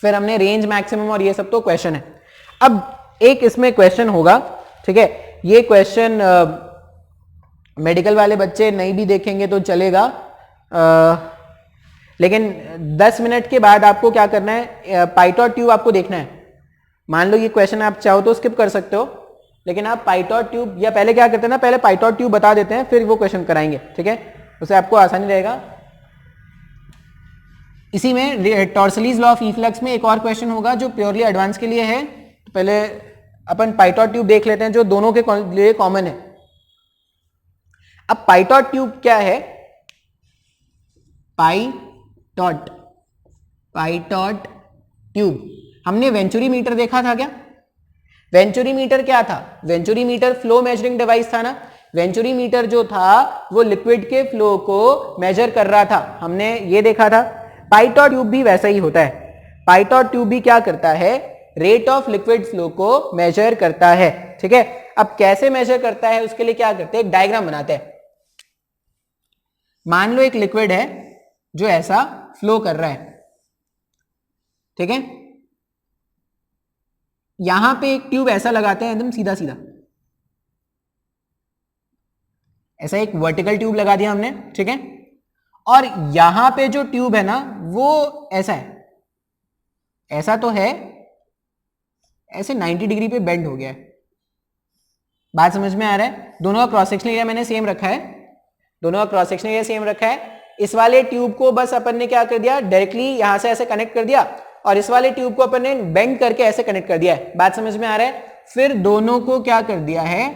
फिर हमने रेंज, मैक्सिमम और ये सब तो क्वेश्चन है। अब एक इसमें क्वेश्चन होगा, ठीक है, ये क्वेश्चन मेडिकल वाले बच्चे नहीं भी देखेंगे तो चलेगा, लेकिन 10 मिनट के बाद आपको क्या करना है? पाइटॉट ट्यूब आपको देखना है। मान लो ये क्वेश्चन आप चाहो तो स्किप कर सकते हो, लेकिन आप पाइटॉट ट्यूब, या पहले क्या करते हैं ना, पहले पाइटॉट ट्यूब बता देते हैं फिर वो क्वेश्चन कराएंगे, ठीक है, उससे आपको आसानी रहेगा। इसी में टॉर्सलीज लॉ ऑफ इफ्लक्स में एक और क्वेश्चन होगा जो प्योरली एडवांस के लिए है। तो पहले अपन पाइटॉट ट्यूब देख लेते हैं जो दोनों के लिए कॉमन है। अब पाइटॉट ट्यूब क्या है? पाइटॉट ट्यूब, हमने वेंचुरी मीटर देखा था क्या? वेंचुरी मीटर क्या था? Venturi meter flow measuring device था ना। वेंचुरी मीटर जो था वो लिक्विड के फ्लो को मेजर कर रहा था, हमने ये देखा था। पाइटॉट ट्यूब भी वैसा ही होता है। पाइटॉट ट्यूब भी क्या करता है? रेट ऑफ लिक्विड फ्लो को मेजर करता है, ठीक है। अब कैसे मेजर करता है उसके लिए क्या करते हैं? एक डायग्राम बनाते हैं। मान लो एक लिक्विड है जो ऐसा फ्लो कर रहा है, ठीक है। यहां पे एक ट्यूब ऐसा लगाते हैं एकदम सीधा सीधा, ऐसा एक वर्टिकल ट्यूब लगा दिया हमने, ठीक है। और यहां पे जो ट्यूब है ना वो ऐसा है, ऐसा तो है, ऐसे 90 डिग्री पे बेंड हो गया है। बात समझ में आ रहा है? दोनों का क्रॉस सेक्शन एरिया मैंने सेम रखा है, दोनों का क्रॉस सेक्शन एरिया सेम रखा है। इस वाले ट्यूब को बस अपन ने क्या कर दिया? डायरेक्टली यहां से ऐसे कनेक्ट कर दिया, और इस वाले ट्यूब को अपन ने बेंड करके ऐसे कनेक्ट कर दिया है। बात समझ में आ रहा है? फिर दोनों को क्या कर दिया है?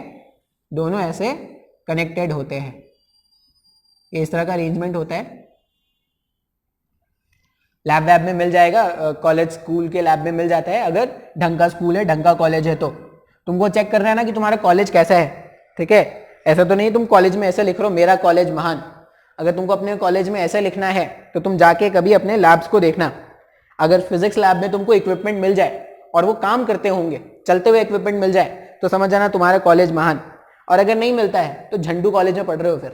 दोनों ऐसे कनेक्टेड होते हैं। इस तरह का अरेंजमेंट होता है। लैब वैब में मिल जाएगा, कॉलेज स्कूल के लैब में मिल जाता है, अगर ढंग का स्कूल है, ढंग का कॉलेज है। तो तुमको चेक करना है ना कि तुम्हारा कॉलेज कैसा है, ठीक है। ऐसा तो नहीं तुम कॉलेज में ऐसे लिख रहे हो मेरा कॉलेज महान। अगर तुमको अपने कॉलेज में ऐसे लिखना है तो तुम जाके कभी अपने लैब्स को देखना। अगर फिजिक्स लैब में तुमको इक्विपमेंट मिल जाए और वो काम करते होंगे, चलते हुए इक्विपमेंट मिल जाए तो समझ जाना तुम्हारा कॉलेज महान, और अगर नहीं मिलता है तो झंडू कॉलेज में पढ़ रहे हो फिर।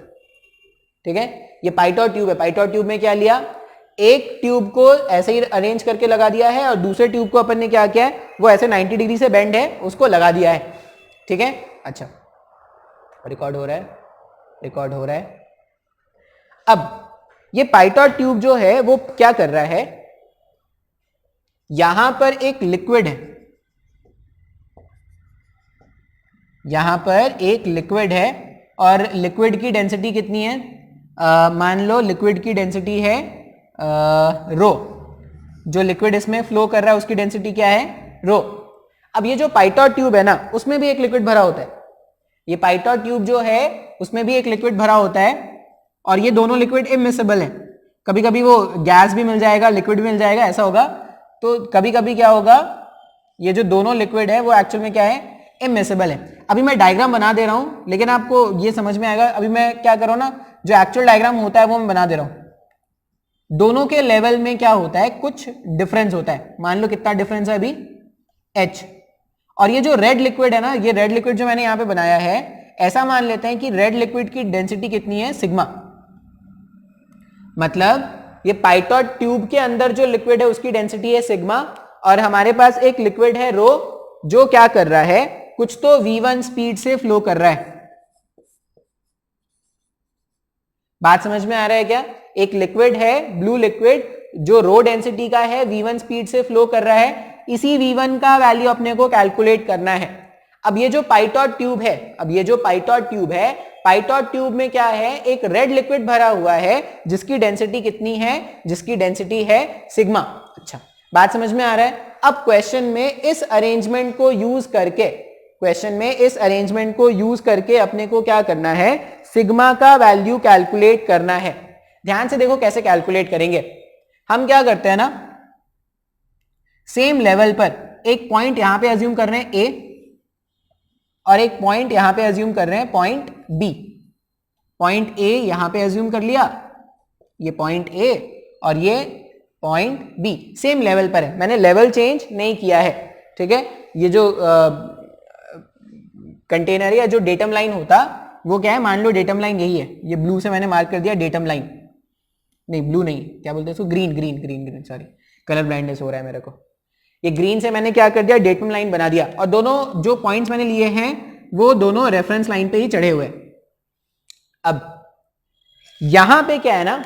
ठीक है, ये पाइटॉट ट्यूब है। पाइटॉट ट्यूब में क्या लिया, एक ट्यूब को ऐसे ही अरेंज करके लगा दिया है और दूसरे ट्यूब को अपन ने क्या किया है, वो ऐसे 90 डिग्री से बेंड है उसको लगा दिया है। ठीक है, अच्छा रिकॉर्ड हो रहा है, रिकॉर्ड हो रहा है। अब ये पाइटॉट ट्यूब जो है वो क्या कर रहा है, यहां पर एक लिक्विड है, यहां पर एक लिक्विड है और लिक्विड की डेंसिटी कितनी है, मान लो लिक्विड की डेंसिटी है रो, जो लिक्विड इसमें फ्लो कर रहा है उसकी डेंसिटी क्या है, रो। अब ये जो पाइटॉट ट्यूब है ना उसमें भी एक लिक्विड भरा होता है, ये पाइटॉट ट्यूब जो है उसमें भी एक लिक्विड भरा होता है और ये दोनों लिक्विड इमिसिबल है। कभी कभी वो गैस भी मिल जाएगा, लिक्विड भी मिल जाएगा, ऐसा होगा। तो कभी कभी क्या होगा, ये जो दोनों लिक्विड है वो एक्चुअल में क्या है, इमिसिबल है। अभी मैं डायग्राम बना दे रहा हूं लेकिन आपको ये समझ में आएगा। अभी मैं क्या कर रहा हूं ना, जो एक्चुअल डायग्राम होता है वो मैं बना दे रहा हूं। दोनों के लेवल में क्या होता है, कुछ डिफरेंस होता है। मान लो कितना डिफरेंस है अभी, H। और ये जो रेड लिक्विड है ना, ये रेड लिक्विड जो मैंने यहां पे बनाया है, ऐसा मान लेते हैं कि रेड लिक्विड की डेंसिटी कितनी है, सिग्मा। मतलब ये पाइटॉट ट्यूब के अंदर जो लिक्विड है उसकी डेंसिटी है सिग्मा, और हमारे पास एक लिक्विड है रो जो क्या कर रहा है, कुछ तो v1 स्पीड से फ्लो कर रहा है। बात समझ में आ रहा है क्या? एक लिक्विड है ब्लू लिक्विड जो रो डेंसिटी का है, v1 स्पीड से फ्लो कर रहा है। इसी v1 का वैल्यू अपने को कैलकुलेट करना है। अब ये जो पाइटॉट ट्यूब है, अब ये जो पाइटॉट ट्यूब है, पाइटॉट ट्यूब में क्या है, एक रेड लिक्विड भरा हुआ है जिसकी डेंसिटी कितनी है, जिसकी डेंसिटी है सिग्मा। अच्छा, बात समझ में आ रहा है? अब क्वेश्चन में इस अरेंजमेंट को यूज करके, क्वेश्चन में इस अरेंजमेंट को यूज करके अपने को क्या करना है, सिग्मा का वैल्यू कैलकुलेट करना है। ध्यान से देखो कैसे कैलकुलेट करेंगे। हम क्या करते हैं ना, सेम लेवल पर एक पॉइंट यहां पे अज्यूम कर रहे हैं ए, और एक पॉइंट यहां पे अज्यूम कर रहे हैं पॉइंट बी। पॉइंट ए यहां पे अज्यूम कर लिया, ये पॉइंट ए और ये पॉइंट बी सेम लेवल पर है, मैंने लेवल चेंज नहीं किया है। ठीक है, ये जो कंटेनर या जो डेटम लाइन होता वो क्या है, मान लो डेटम लाइन यही है, ये ब्लू से मैंने मार्क कर दिया डेटम लाइन, नहीं ब्लू नहीं, क्या बोलते हैं इसको, green green green green, sorry colour blindness हो रहा है मेरे को। ये ग्रीन से मैंने क्या कर दिया, डेटम लाइन बना दिया, और दोनों जो पॉइंट्स मैंने लिए हैं वो दोनों रेफरेंस लाइन पे ही चढ़े हुए। अब यहां पे क्या है ना,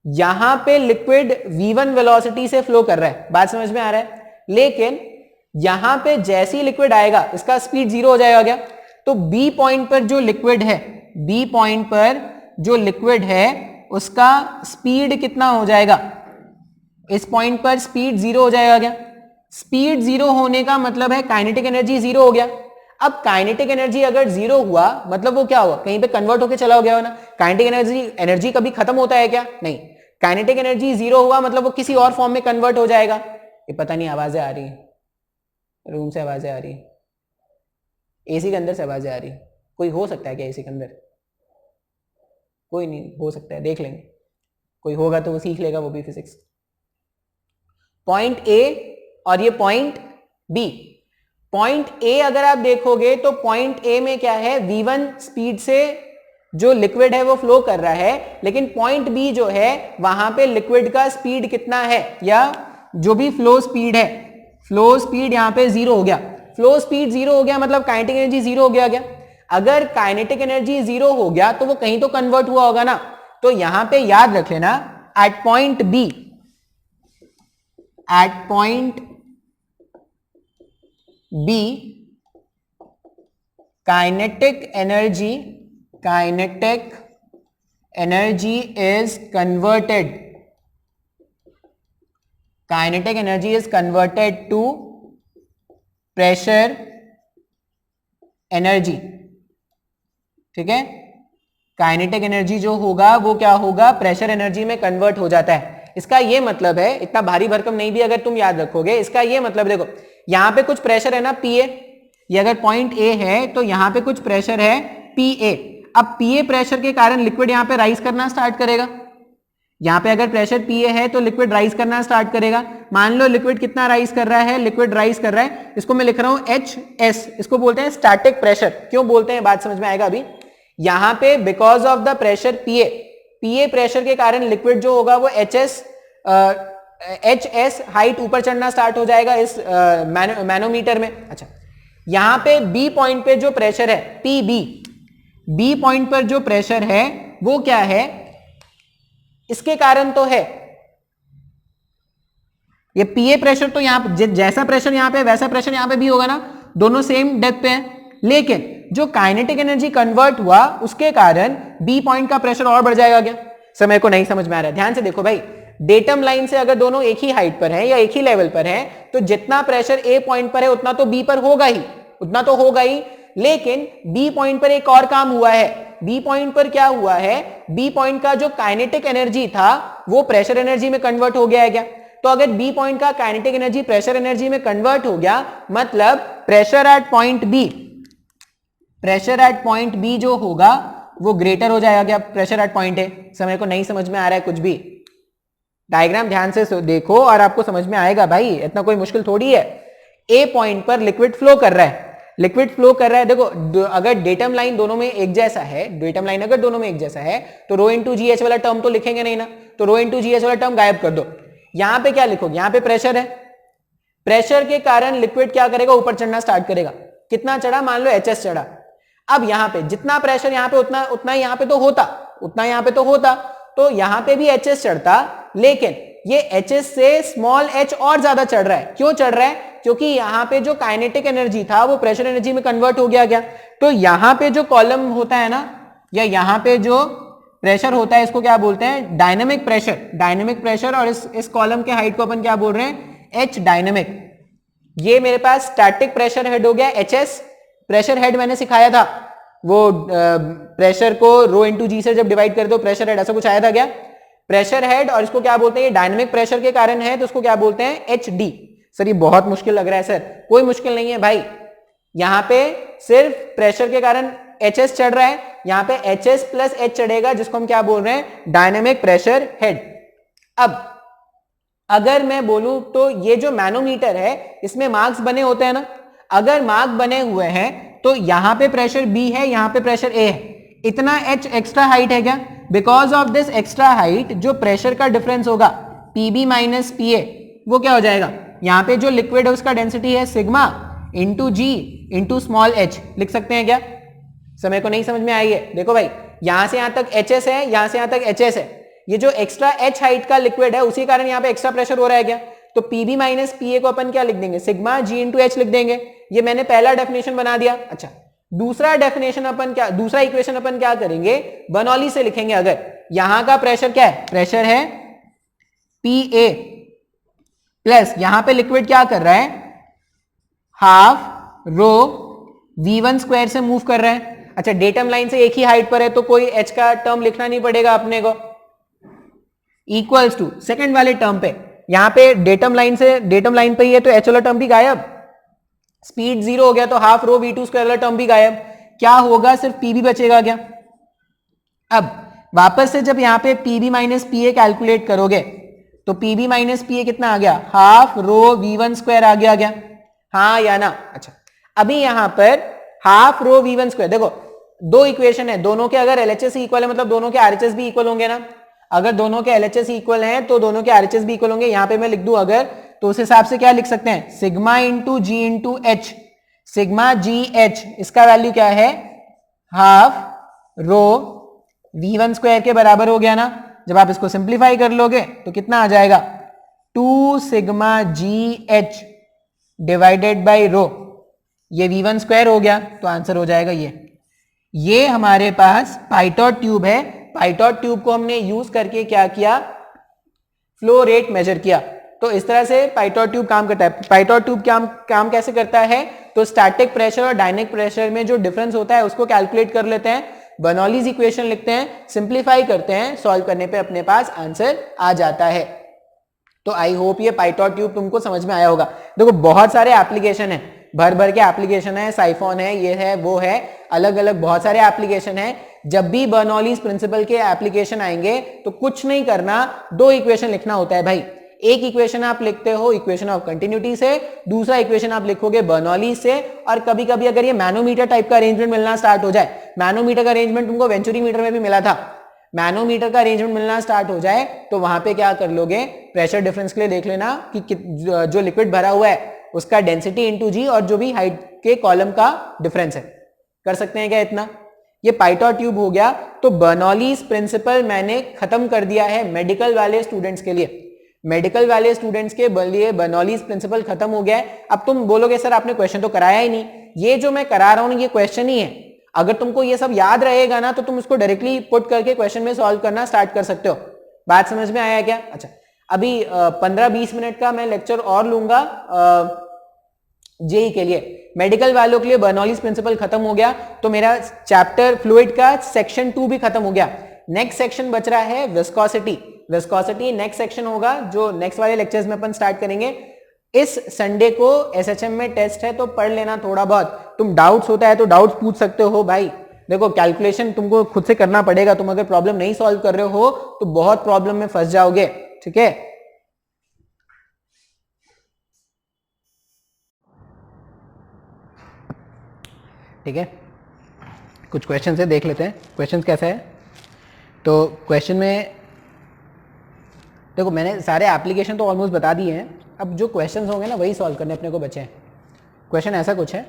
यहां पे लिक्विड v1 वेलोसिटी से फ्लो कर रहा है, बात समझ में आ रहा है? लेकिन यहां पे जैसे ही लिक्विड आएगा इसका स्पीड 0 हो जाएगा क्या? तो B पॉइंट पर जो लिक्विड है, B पॉइंट पर जो लिक्विड है उसका स्पीड कितना हो जाएगा, इस पॉइंट पर स्पीड 0 हो जाएगा क्या? स्पीड 0 होने का मतलब है काइनेटिक एनर्जी 0 हो गया। अब काइनेटिक एनर्जी अगर 0 हुआ मतलब वो क्या हुआ, कहीं पे कन्वर्ट होके चला गया हो ना। काइनेटिक एनर्जी कभी खत्म होता है क्या? नहीं। काइनेटिक एनर्जी 0 हुआ मतलब वो किसी और फॉर्म में कन्वर्ट हो जाएगा। ये पता नहीं आवाजें आ रही है, रूम से आवाजें आ रही है, एसी के अंदर से आवाजें आ रही है। कोई हो सकता है क्या एसी के अंदर? कोई नहीं, हो सकता है, देख लेंगे, कोई होगा तो वो सीख लेगा, वो भी फिजिक्स। पॉइंट ए और ये पॉइंट बी। पॉइंट ए अगर आप देखोगे तो पॉइंट ए में क्या है, v1 स्पीड से जो लिक्विड है वो फ्लो कर रहा है, लेकिन पॉइंट बी जो है वहां पे लिक्विड का स्पीड कितना है, या जो भी फ्लो स्पीड है, फ्लो स्पीड यहां पे 0 हो गया। फ्लो स्पीड 0 हो गया मतलब काइनेटिक एनर्जी 0 हो गया क्या? अगर काइनेटिक एनर्जी 0 हो गया तो वो कहीं तो कन्वर्ट हुआ होगा ना। तो यहां पे याद रख लेना, at point B, at point B kinetic energy is converted, kinetic energy is converted to pressure energy। ठीक है, काइनेटिक एनर्जी जो होगा वो क्या होगा, प्रेशर एनर्जी में कन्वर्ट हो जाता है। इसका ये मतलब है, इतना भारी भरकम नहीं भी अगर तुम याद रखोगे, इसका ये मतलब देखो यहां पे कुछ प्रेशर है ना Pa, ये अगर पॉइंट A है तो यहां पे कुछ प्रेशर है Pa। अब Pa प्रेशर के कारण लिक्विड यहां पे राइज करना स्टार्ट करेगा। यहां पे अगर प्रेशर Pa है तो लिक्विड राइज करना स्टार्ट करेगा। मान लो लिक्विड कितना राइज कर रहा है, लिक्विड राइज कर रहा है, इसको मैं लिख रहा हूं HS, इसको बोलते हैं स्टैटिक प्रेशर। क्यों बोलते हैं बात समझ में आएगा अभी। यहां पे because of the pressure PA pressure के कारण लिक्विड जो होगा वो HS हाइट ऊपर चढ़ना स्टार्ट हो जाएगा इस मैनोमीटर में। अच्छा, यहां पे B पॉइंट पे जो प्रेशर है B पॉइंट पर जो प्रेशर है वो क्या है, इसके कारण तो है ये PA प्रेशर, तो यहां जैसा प्रेशर यहां पे वैसा प्रेशर यहां पे भी होगा ना, दोनों सेम डेप्थ पे है, लेकिन जो काइनेटिक एनर्जी कन्वर्ट हुआ उसके कारण B पॉइंट का प्रेशर और बढ़ जाएगा। क्या समय को नहीं समझ में आ रहा है, ध्यान से देखो भाई, डेटम लाइन से अगर दोनों एक ही हाइट पर हैं या एक ही लेवल पर हैं तो जितना प्रेशर A पॉइंट पर है उतना तो B पर होगा ही, उतना तो होगा ही, लेकिन B पॉइंट पर एक और काम हुआ है। B पॉइंट पर क्या हुआ है, B पॉइंट का जो काइनेटिक एनर्जी था वो प्रेशर एनर्जी में कन्वर्ट हो गया है। क्या, तो अगर B पॉइंट का काइनेटिक एनर्जी प्रेशर एनर्जी में कन्वर्ट हो गया, मतलब प्रेशर एट पॉइंट B जो होगा वो ग्रेटर हो जाएगा क्या प्रेशर एट पॉइंट A। समय को नहीं समझ में आ रहा है कुछ भी, डायग्राम ध्यान से देखो और आपको समझ में आएगा भाई, इतना कोई मुश्किल थोड़ी है। A पॉइंट पर लिक्विड फ्लो कर रहा है, देखो अगर डेटम लाइन दोनों में एक जैसा है, तो रो इंटू GH वाला टर्म तो लिखेंगे नहीं ना, तो रो इंटू GH वाला टर्म गायब कर दो। यहां पे क्या लिखोगे, यहां पे प्रेशर है, प्रेशर के कारण लिक्विड क्या करेगा, ऊपर चढ़ना स्टार्ट करेगा। कितना चढ़ा, मान लो HS चढ़ा। अब यहां पे जितना प्रेशर यहां पे उतना यहां पे तो होता, तो यहां पे भी HS चढ़ता, लेकिन ये HS से स्मॉल h और ज्यादा चढ़ रहा है। क्यों चढ़ रहा है, क्योंकि यहां पे जो काइनेटिक एनर्जी था वो प्रेशर एनर्जी में कन्वर्ट हो गया। क्या, तो यहां पे जो कॉलम होता है ना, या यहां पे जो प्रेशर होता है इसको क्या बोलते हैं, डायनेमिक प्रेशर, और इस कॉलम के हाइट को अपन क्या बोल रहे हैं, H डायनेमिक। ये मेरे पास स्टैटिक प्रेशर हेड हो गया HS, प्रेशर हेड मैंने सिखाया था, वो प्रेशर को रो इंटू जी से जब डिवाइड करते हो प्रेशर हेड, ऐसा कुछ आया था क्या, प्रेशर हेड। और इसको क्या बोलते हैं, ये डायनेमिक प्रेशर के कारण है तो इसको क्या बोलते हैं, HD। सर ये बहुत मुश्किल लग रहा है सर, कोई मुश्किल नहीं है भाई, यहां पे सिर्फ प्रेशर के कारण HS चढ़ रहा है, यहां पे HS प्लस H चढ़ेगा जिसको हम क्या बोल रहे हैं, डायनेमिक प्रेशर हेड। अब अगर मैं बोलूं तो ये जो मैनोमीटर है इसमें मार्क्स बने होते हैं ना, अगर मार्क बने हुए हैं तो यहां पे प्रेशर B है, यहां पे प्रेशर A है, इतना H एक्स्ट्रा हाइट है। क्या, because of this extra height जो प्रेशर का डिफरेंस होगा PB माइनस PA वो क्या हो जाएगा, यहां पे जो लिक्विड है उसका डेंसिटी है sigma into G into small h, लिख सकते हैं क्या, समय को नहीं समझ में आई है। देखो भाई, यहां से यहां तक HS है, यहां से यहां तक HS है, ये जो एक्स्ट्रा H हाइट का लिक्विड है उसी कारण यहां पे एक्स्ट्रा प्रेशर हो रहा है। क्या, तो PB माइनस PA को अपन क्या लिख देंगे, सिग्मा G इंटू H लिख देंगे। ये मैंने पहला डेफिनेशन बना दिया। अच्छा, दूसरा इक्वेशन अपन क्या करेंगे, बर्नौली से लिखेंगे। अगर यहां का प्रेशर क्या है, प्रेशर है PA प्लस यहां पे लिक्विड क्या कर रहा है, हाफ रो V1 स्क्वायर से मूव कर रहा है। अच्छा, डेटम लाइन से एक ही हाइट पर है तो कोई H का टर्म लिखना नहीं पड़ेगा अपने को, इक्वल्स टू सेकंड वाले टर्म पे, यहां पे डेटम लाइन पे ही है तो H वाला टर्म भी गायब, स्पीड 0 हो गया तो हाफ रो V2 स्क्वायर वाला टर्म भी गायब, क्या होगा, सिर्फ PB बचेगा। क्या, अब वापस से जब यहां पे PB माइनस PA कैलकुलेट करोगे तो PB माइनस PA कितना आ गया, हाफ रो V1 स्क्वायर आ गया, हाँ या ना। अच्छा, अभी यहां पर हाफ रो V1 स्क्वायर, देखो दो इक्वेशन है, दोनों के अगर LHS इक्वल है मतलब दोनों के RHS भी इक्वल होंगे ना, अगर दोनों के LHS इक्वल हैं तो दोनों के RHS भी इक्वल होंगे। यहां पे मैं लिख दूं अगर, तो उस हिसाब से क्या लिख सकते हैं, sigma into G into H, sigma GH, इसका वैल्यू क्या है, हाफ रो V1 स्क्वायर के बराबर हो गया ना। जब आप इसको सिंप्लीफाई कर लोगे तो कितना आ जाएगा, 2 sigma GH divided by rho, ये V1 स्क्वायर हो गया तो आंसर हो जाएगा ये हमारे पास पाइटॉट ट्यूब है। पाइटॉट ट्यूब को हमने यूज करके क्या किया, फ्लो रेट मेजर किया। तो इस तरह से पाइटॉट ट्यूब काम करता है। पाइटॉट ट्यूब काम कैसे करता है, तो स्टैटिक प्रेशर और डायनेमिक प्रेशर में जो डिफरेंस होता है उसको कैलकुलेट कर लेते हैं, बर्नौलीज इक्वेशन लिखते हैं, सिंप्लीफाई करते हैं, सॉल्व करने पे अपने पास आंसर आ जाता है। तो आई होप ये पाइटॉट ट्यूब तुमको समझ में आया होगा। देखो बहुत सारे एप्लीकेशन है, भर के एप्लीकेशन है, साइफोन है, ये है वो है, अलग अलग बहुत सारे एप्लीकेशन है। जब भी बर्नौलीज प्रिंसिपल के एप्लीकेशन आएंगे तो कुछ नहीं करना, दो इक्वेशन लिखना होता है भाई। एक इक्वेशन आप लिखते हो इक्वेशन ऑफ कंटिन्यूटी से, दूसरा इक्वेशन आप लिखोगे बर्नौली से, और कभी कभी अगर ये मैनोमीटर टाइप का अरेंजमेंट मिलना स्टार्ट हो जाए, मैनोमीटर का अरेंजमेंट तुमको वेंचुरी मीटर में भी मिला था, मैनोमीटर का अरेंजमेंट मिलना स्टार्ट हो जाए तो वहां पे क्या कर लोगे, प्रेशर डिफरेंस के लिए देख लेना कि जो लिक्विड भरा हुआ है उसका डेंसिटी इंटू जी और जो भी हाइट के कॉलम का डिफरेंस है। कर सकते हैं क्या इतना? ये पाइटॉट ट्यूब हो गया। तो बर्नौलीज प्रिंसिपल मैंने खत्म कर दिया है मेडिकल वाले स्टूडेंट्स के लिए, मेडिकल वाले स्टूडेंट्स के लिए बर्नौलीज प्रिंसिपल खत्म हो गया है। अब तुम बोलोगे सर आपने क्वेश्चन तो कराया ही नहीं, ये जो मैं करा रहा हूं ये क्वेश्चन ही है। अगर तुमको ये सब याद रहेगा ना तो तुम इसको डायरेक्टली पुट करके क्वेश्चन में सॉल्व करना स्टार्ट कर सकते हो। बात समझ में आया क्या? अच्छा, अभी 15-20 मिनट का मैं लेक्चर और लूंगा जेई के लिए। मेडिकल वालों के लिए बर्नौलीज प्रिंसिपल खत्म हो गया, तो मेरा चैप्टर फ्लूइड का सेक्शन 2 भी खत्म हो गया। नेक्स्ट सेक्शन बच रहा है विस्कोसिटी। विस्कोसिटी नेक्स्ट सेक्शन होगा जो नेक्स्ट वाले लेक्चर्स में अपन स्टार्ट करेंगे। इस संडे को एसएचएम में टेस्ट है तो पढ़ लेना थोड़ा बहुत। तुम डाउट्स होता है तो डाउट्स पूछ सकते हो भाई। देखो कैलकुलेशन तुमको खुद से करना पड़ेगा, तुम अगर प्रॉब्लम नहीं सॉल्व कर रहे हो तो बहुत प्रॉब्लम में फंस जाओगे, ठीक है? ठीक है, कुछ क्वेश्चन है देख लेते हैं। क्वेश्चन कैसा है? तो क्वेश्चन में देखो मैंने सारे एप्लीकेशन तो ऑलमोस्ट बता दिए हैं, अब जो क्वेश्चंस होंगे ना वही सॉल्व करने अपने को बचे हैं। क्वेश्चन ऐसा कुछ है,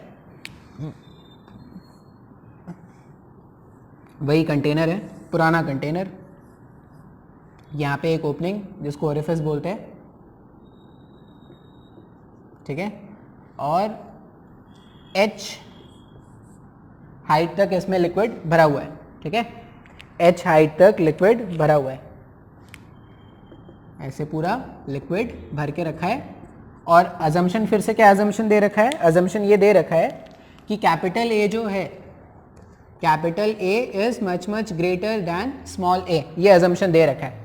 वही कंटेनर है, पुराना कंटेनर, यहाँ पे एक ओपनिंग जिसको ओरिफिस बोलते हैं, ठीक है, और h हाइट तक इसमें लिक्विड भरा हुआ है, ठीक है, h हाइट तक लिक्विड भरा हुआ है, ऐसे पूरा लिक्विड भर के रखा है। और अजम्पशन फिर से क्या अजम्पशन दे रखा है? अजम्पशन ये दे रखा है कि कैपिटल A जो है, capital A is much much greater than small a, ये अजम्पशन दे रखा है।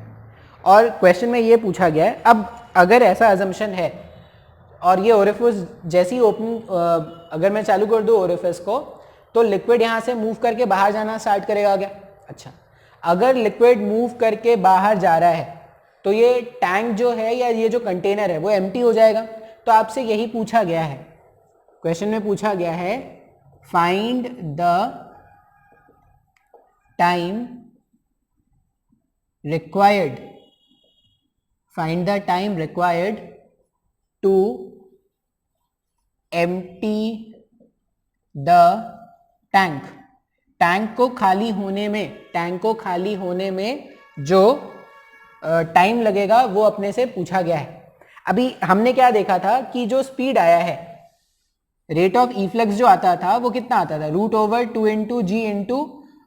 और क्वेश्चन में ये पूछा गया है, अब अगर ऐसा अजम्पशन है और ये ओरिफिस जैसी ओपन अगर मैं चालू कर दूँ ओरिफिस को तो लिक्विड यहाँ से मूव करके बाहर जाना स्टार्ट करेगा क्या? अच्छा, अगर लिक्विड मूव करके बाहर जा रहा है तो ये टैंक जो है या ये जो कंटेनर है वो एम्प्टी हो जाएगा। तो आपसे यही पूछा गया है, क्वेश्चन में पूछा गया है find the time required, find the time required to empty the tank. Tank को खाली होने में, टैंक को खाली होने में जो टाइम लगेगा वो अपने से पूछा गया है। अभी हमने क्या देखा था कि जो स्पीड आया है, रेट ऑफ इफ्लक्स जो आता था वो कितना आता था? रूट ओवर 2 इंटू जी इंटू,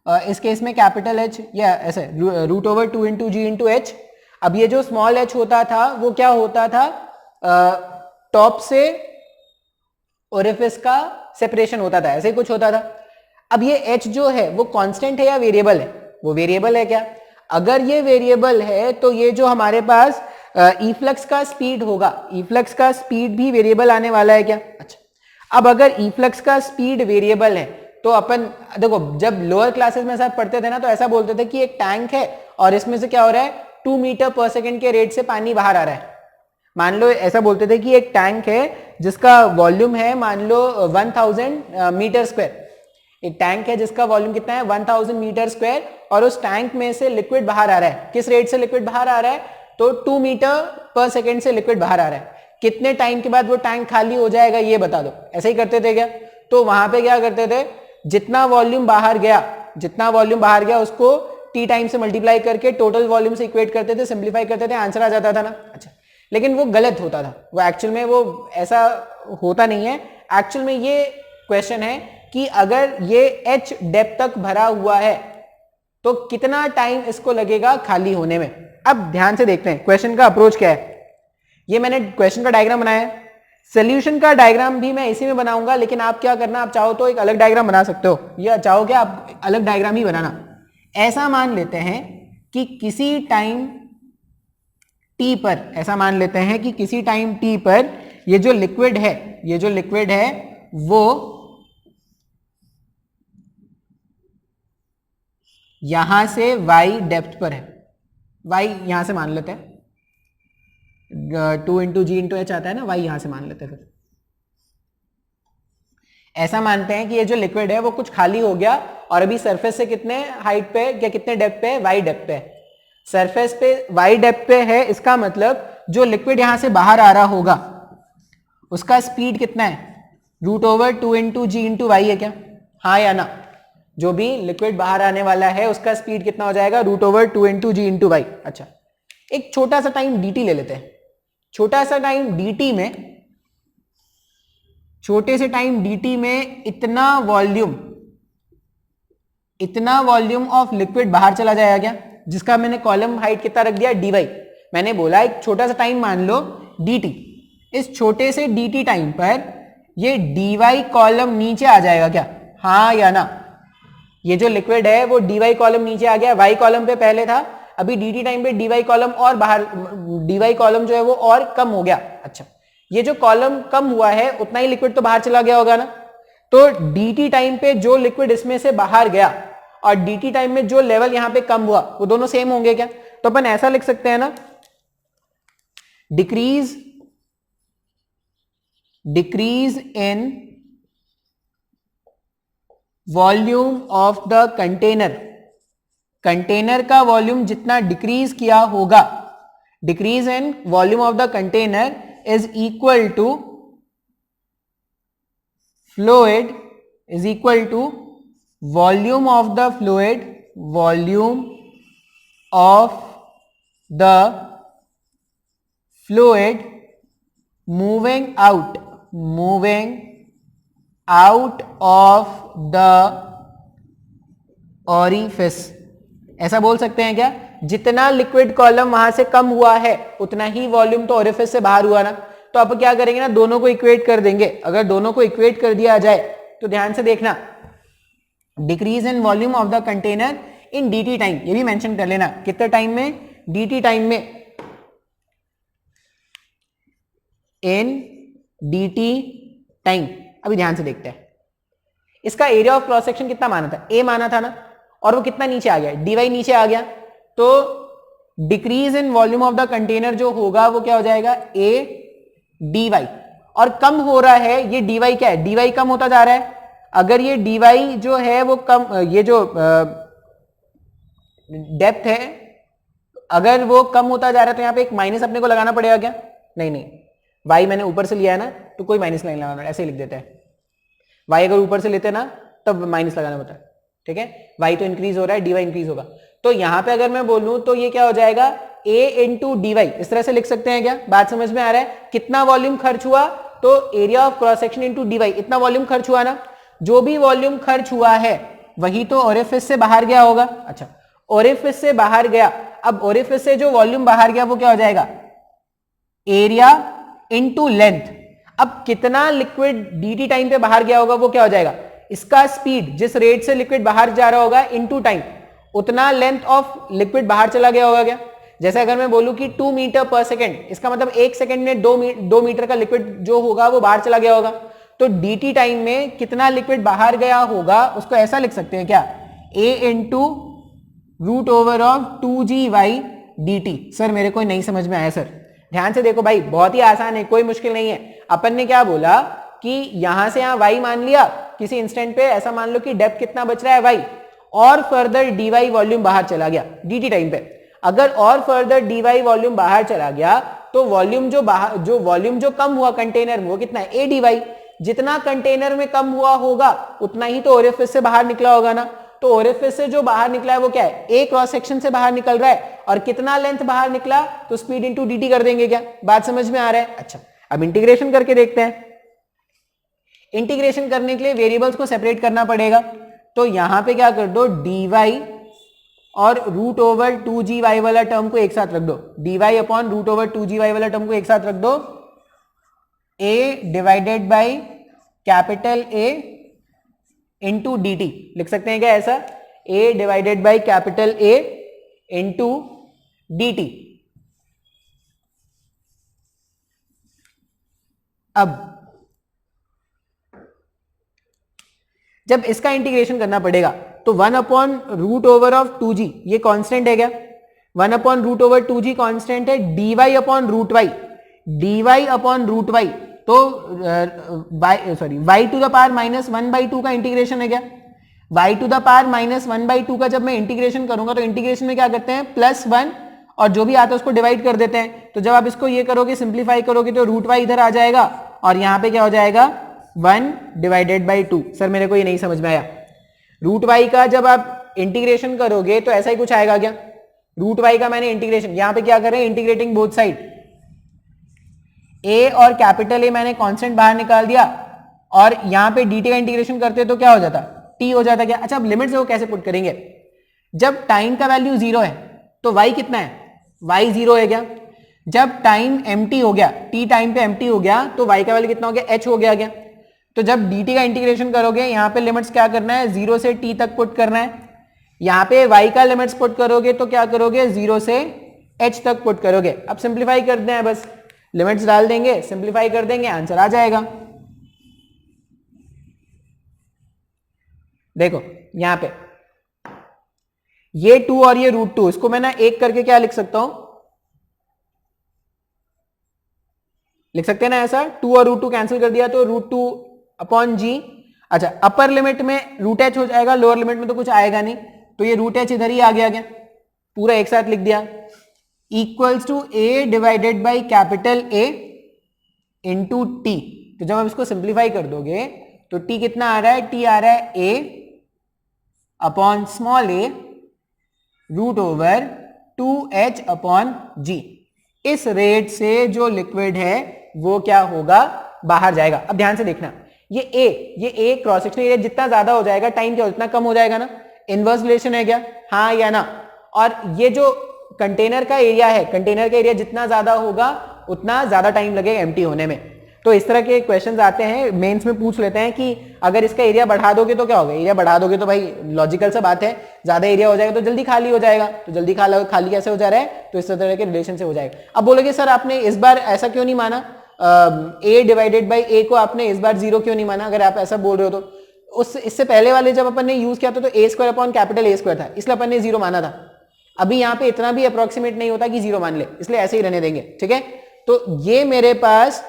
इस केस में कैपिटल H या ऐसे रूट ओवर 2 इंटू जी इंटू एच। अब ये जो स्मॉल h होता था वो क्या होता था? टॉप से ओरिफिस का सेपरेशन होता था, ऐसे कुछ होता था। अब ये h जो है वो कांस्टेंट है या वेरिएबल है? वो वेरिएबल है क्या? अगर ये वेरिएबल है तो ये जो हमारे पास इफ्लक्स का स्पीड होगा, इफ्लक्स का स्पीड भी वेरिएबल आने वाला है क्या? अच्छा, अब अगर इफ्लक्स का स्पीड वेरिएबल है तो अपन देखो जब लोअर क्लासेस में साथ पढ़ते थे ना तो ऐसा बोलते थे कि एक टैंक है और इसमें से क्या हो रहा है, 2 मीटर पर सेकेंड के रेट से पानी बाहर आ रहा है। मान लो ऐसा बोलते थे कि एक टैंक है जिसका वॉल्यूम है मान लो 1000 मीटर स्क्वायर, एक टैंक है जिसका वॉल्यूम कितना है 1000 मीटर स्क्वायर, और उस टैंक में से लिक्विड बाहर आ रहा है। किस रेट से लिक्विड बाहर आ रहा है? तो 2 मीटर पर सेकेंड से लिक्विड बाहर आ रहा है। कितने टाइम के बाद वो टैंक खाली हो जाएगा ये बता दो। ऐसे ही करते थे क्या? तो वहां पे क्या करते थे, जितना वॉल्यूम बाहर गया, जितना वॉल्यूम बाहर गया उसको टी टाइम से मल्टीप्लाई करके टोटल वॉल्यूम से इक्वेट करते थे, सिंप्लीफाई करते थे, आंसर आ जाता था ना। अच्छा, लेकिन वो गलत होता था, वो एक्चुअल में वो ऐसा होता नहीं है। एक्चुअल में ये क्वेश्चन है कि अगर ये h डेप्थ तक भरा हुआ है तो कितना टाइम इसको लगेगा खाली होने में। अब ध्यान से देखते हैं क्वेश्चन का अप्रोच क्या है। ये मैंने क्वेश्चन का डायग्राम बनाया है, सोल्यूशन का डायग्राम भी मैं इसी में बनाऊंगा, लेकिन आप क्या करना, आप चाहो तो एक अलग डायग्राम बना सकते हो, या चाहो क्या आप अलग डायग्राम ही बनाना। ऐसा मान लेते हैं कि किसी टाइम t पर, ऐसा मान लेते हैं कि किसी टाइम t पर ये जो लिक्विड है, ये जो लिक्विड है वो यहां से y डेप्थ पर है, y यहां से मान लेते हैं, 2 इंटू जी इंटू एच आता है ना, वाई यहां से मान लेते हैं। फिर ऐसा मानते हैं कि ये जो लिक्विड है वो कुछ खाली हो गया और अभी सरफेस से कितने हाइट पे या कितने डेप्थ पे है, वाई डेप्थ पे है। सरफेस पे वाई डेप्थ पे है, इसका मतलब जो लिक्विड यहां से बाहर आ रहा होगा उसका स्पीड कितना है, √2 इंटू जी इंटू वाई है क्या, हाँ या ना? जो भी लिक्विड बाहर आने वाला है उसका स्पीड कितना हो जाएगा, √2 इंटू जी इंटू वाई। अच्छा, एक छोटा सा टाइम dt ले लेते हैं। छोटा सा टाइम dt में, छोटे से टाइम dt में इतना वॉल्यूम ऑफ लिक्विड बाहर चला जाएगा क्या, जिसका मैंने कॉलम हाइट कितना रख दिया, dy। मैंने बोला एक छोटा सा टाइम मान लो dt, इस छोटे से dt टाइम पर ये dy कॉलम नीचे आ जाएगा क्या, हाँ या ना? ये जो लिक्विड है वो dy कॉलम नीचे आ गया, y कॉलम पे पहले था, अभी dt टाइम पे dy कॉलम और बाहर, dy कॉलम जो है वो और कम हो गया। अच्छा, ये जो कॉलम कम हुआ है उतना ही लिक्विड तो बाहर चला गया होगा ना, तो dt टाइम पे जो लिक्विड इसमें से बाहर गया और dt टाइम में जो लेवल यहां पे कम हुआ वो दोनों सेम होंगे क्या? तो अपन ऐसा लिख सकते हैं ना, decrease in volume of the container, container का वॉल्यूम जितना डिक्रीज किया होगा, decrease in volume of the container is equal to fluid, is equal to volume of the fluid, volume of the fluid moving out of the orifice. ऐसा बोल सकते हैं क्या, जितना लिक्विड कॉलम वहां से कम हुआ है उतना ही वॉल्यूम तो ऑरिफिस से बाहर हुआ ना। तो अब क्या करेंगे ना, दोनों को इक्वेट कर देंगे। अगर दोनों को इक्वेट कर दिया जाए तो ध्यान से देखना, decrease in volume of the container in dt time, ये भी मेंशन कर लेना कितने टाइम में, dt टाइम में, इन dt टाइम। अभी ध्यान से देखते हैं, इसका एरिया ऑफ क्रॉस सेक्शन कितना माना था, a माना था ना, और वो कितना नीचे आ गया, dy नीचे आ गया, तो decrease in volume of the container जो होगा वो क्या हो जाएगा, a dy। और कम हो रहा है ये dy, क्या है, dy कम होता जा रहा है। अगर ये dy जो है वो कम, ये जो डेप्थ है अगर वो कम होता जा रहा है तो यहां पे एक माइनस अपने को लगाना पड़ेगा क्या, नहीं, y मैंने ऊपर से लिया है ना तो कोई माइनस नहीं लगाना, ऐसे ही लिख देते हैं। y अगर ऊपर से लेते हैं ना तब माइनस लगाना पड़ता है, ठीक है। y तो इंक्रीज हो रहा है, dy इंक्रीज होगा, तो यहां पे अगर मैं बोलूं तो ये क्या हो जाएगा, a इंटू dy, इस तरह से लिख सकते हैं क्या, बात समझ में आ रहा है। कितना वॉल्यूम खर्च हुआ, तो area of cross section into dy, इतना वॉल्यूम खर्च हुआ ना। जो भी वॉल्यूम खर्च हुआ है वही तो ओरिफिस से बाहर गया होगा। अच्छा, ओरिफिस से बाहर गया, अब ओरिफिस से जो वॉल्यूम बाहर गया वो क्या हो जाएगा, एरिया इंटू लेंथ। अब कितना लिक्विड dt टाइम पे बाहर गया होगा वो क्या हो जाएगा, इसका स्पीड, जिस रेट से लिक्विड बाहर जा रहा होगा इंटू टाइम, उतना लेंथ ऑफ लिक्विड बाहर चला गया होगा क्या। जैसे अगर मैं बोलूं कि 2 मीटर पर सेकेंड, इसका मतलब 1 सेकेंड में 2 मीटर का लिक्विड जो होगा वो बाहर चला गया होगा। तो dt टाइम में कितना लिक्विड बाहर गया होगा उसको ऐसा लिख सकते हैं क्या, a into √2gy dt। Sir मेरे को नहीं समझ में आया सर, ध्यान से देखो भाई, बहुत ही आसान है, कोई मुश्किल नहीं है। अपन ने क्या बोला कि यहां से यहां y मान लिया किसी इंस्टेंट पे, ऐसा मान लो कि डेप्थ कितना बच रहा है y, और फर्दर dy वॉल्यूम बाहर चला गया dt टाइम पे। अगर और फर्दर dy वॉल्यूम बाहर चला गया तो वॉल्यूम जो कम हुआ कंटेनर में वो कितना है, a dy। जितना कंटेनर में कम हुआ होगा उतना ही तो ओरिफिस से बाहर निकला होगा ना। तो ओरिफिस से जो बाहर निकला है वो क्या है, a क्रॉस सेक्शन से बाहर निकल रहा है, और कितना लेंथ बाहर निकला तो स्पीड इंटू dt कर देंगे क्या, बात समझ में आ रहा है। अच्छा, अब इंटीग्रेशन करके देखते हैं। इंटीग्रेशन करने के लिए वेरिएबल्स को सेपरेट करना पड़ेगा, तो यहां पे क्या कर दो, dy और √2gy वाला टर्म को एक साथ रख दो, dy अपॉन √2gy वाला टर्म को एक साथ रख दो, a divided by capital A into dt लिख सकते हैं क्या ऐसा, a divided by capital A into dt। अब जब इसका इंटीग्रेशन करना पड़ेगा तो 1/√2g ये कांस्टेंट है क्या, 1 upon root over 2g constant है, dy upon root Y, dy upon root Y, तो y to the power minus 1/2 का इंटीग्रेशन है क्या, y to the power minus 1/2 का जब मैं इंटीग्रेशन करूंगा तो इंटीग्रेशन में क्या करते हैं +1 और जो भी आता है उसको डिवाइड कर देते हैं। तो जब आप इसको ये करोगे सिंप्लीफाई करोगे तो रूट वाई इधर आ जाएगा और यहां पे क्या हो जाएगा 1/2। सर मेरे को ये नहीं समझ में आया, रूट वाई का जब आप इंटीग्रेशन करोगे तो ऐसा ही कुछ आएगा क्या, रूट वाई का मैंने इंटीग्रेशन यहां पे क्या कर रहे हैं इंटीग्रेटिंग बोथ साइड, ए और कैपिटल ए मैंने कांस्टेंट बाहर निकाल दिया और यहां पे dt का इंटीग्रेशन करते तो क्या हो जाता t हो जाता क्या। अच्छा अब लिमिट से वो कैसे पुट करेंगे, जब टाइम का वैल्यू 0 है तो y कितना है, y 0 है क्या, जब टाइम एम्प्टी हो गया t टाइम पे एम्प्टी हो गया तो y का वैल्यू कितना हो गया h हो गया क्या। तो जब dt का इंटीग्रेशन करोगे यहां पे लिमिट्स क्या करना है 0 से t तक पुट करना है, यहां पे y का लिमिट्स पुट करोगे तो क्या करोगे 0 से h तक पुट करोगे। अब सिंप्लीफाई करते हैं, बस लिमिट्स डाल देंगे सिंप्लीफाई कर देंगे आंसर आ जाएगा। देखो यहां पे ये 2 और ये √2 इसको मैं ना एक करके क्या लिख सकता हूं, लिख सकते हैं ना ऐसा, 2 और √2 कैंसिल कर दिया तो √2 अपॉन जी। अच्छा अपर लिमिट में √h हो जाएगा, लोअर लिमिट में तो कुछ आएगा नहीं तो ये √h इधर ही आ गया क्या, पूरा एक साथ लिख दिया, equals to a divided by capital A into T. तो जब आप इसको सिंप्लीफाई कर दोगे तो t कितना आ रहा है, t आ रहा है a upon small a root over 2h upon g। इस रेट से जो लिक्विड है वो क्या होगा बाहर जाएगा। अब ध्यान से देखना ये a क्रॉस सेक्शन एरिया जितना ज्यादा हो जाएगा टाइम क्या उतना कम हो जाएगा ना, इनवर्स रिलेशन है क्या, हाँ या ना। और ये जो कंटेनर का एरिया है, कंटेनर का एरिया जितना ज्यादा होगा उतना ज्यादा टाइम लगेगा एम्प्टी होने में। तो इस तरह के क्वेश्चंस आते हैं मेंस में, पूछ लेते हैं कि अगर इसका एरिया बढ़ा दोगे तो क्या होगा, एरिया बढ़ा दोगे तो भाई लॉजिकल सा बात है ज्यादा एरिया हो जाएगा तो जल्दी खाली हो जाएगा, तो जल्दी खाली कैसे हो जा रहा है, तो इस तरह के रिलेशन से हो जाएगा। अब बोलोगे सर आपने इस बार ऐसा क्यों नहीं माना, a डिवाइडेड बाई a को आपने इस बार 0 क्यों नहीं माना, अगर आप ऐसा बोल रहे हो तो इससे पहले वाले जब अपन ने यूज किया था तो a² अपॉन कैपिटल A² था इसलिए अपन ने 0 माना था। अभी यहाँ पे इतना भी अप्रोक्सीमेट नहीं होता कि 0 मान ले, इसलिए ऐसे ही रहने देंगे, ठीक है। तो ये मेरे पास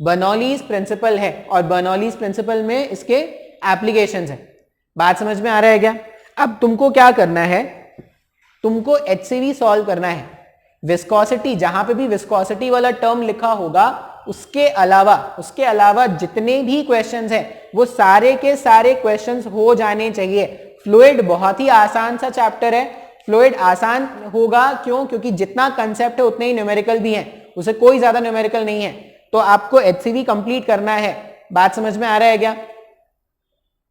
बर्नौलीज प्रिंसिपल है और बर्नौलीज प्रिंसिपल में इसके एप्लीकेशंस हैं। बात समझ में आ रहा है क्या। अब तुमको क्या करना है, तुमको HCV सॉल्व करना है। विस्कोसिटी, जहां पे भी विस्कोसिटी वाला टर्म लिखा होगा उसके अलावा जितने भी क्वेश्चंस हैं वो सारे के सारे क्वेश्चंस हो जाने चाहिए। फ्लूइड बहुत ही आसान सा चैप्टर है, फ्लूइड आसान होगा क्यों, क्योंकि जितना कंसेप्ट है उतने ही न्यूमेरिकल भी हैं, उसे कोई ज्यादा न्यूमेरिकल नहीं है। तो आपको HCV कंप्लीट करना है। बात समझ में आ रहा है क्या।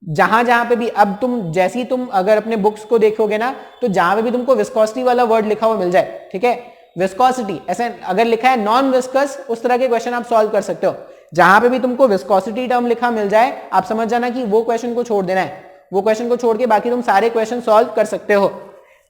जहां पे भी अब तुम जैसे ही तुम अगर अपने बुक्स को देखोगे ना तो जहां पे भी तुमको विस्कोसिटी वाला वर्ड लिखा हुआ मिल जाए, ठीक है, विस्कोसिटी ऐसे अगर लिखा है नॉन विस्कस उस तरह के क्वेश्चन आप सॉल्व कर सकते हो। जहां पे भी तुमको विस्कोसिटी टर्म लिखा मिल जाए आप समझ जाना कि वो क्वेश्चन को छोड़ देना है, वो क्वेश्चन को छोड़ के बाकी तुम सारे क्वेश्चन सॉल्व कर सकते हो।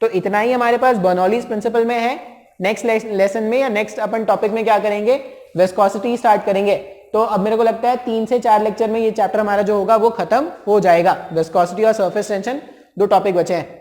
तो इतना ही हमारे पास बर्नौलीज प्रिंसिपल में है। नेक्स्ट लेसन में या नेक्स्ट अपन टॉपिक में क्या करेंगे, विस्कोसिटी स्टार्ट करेंगे। तो अब मेरे को लगता है 3 से 4 लेक्चर में ये चैप्टर हमारा जो होगा वो खत्म हो जाएगा। विस्कोसिटी और सरफेस टेंशन 2 टॉपिक बचे हैं।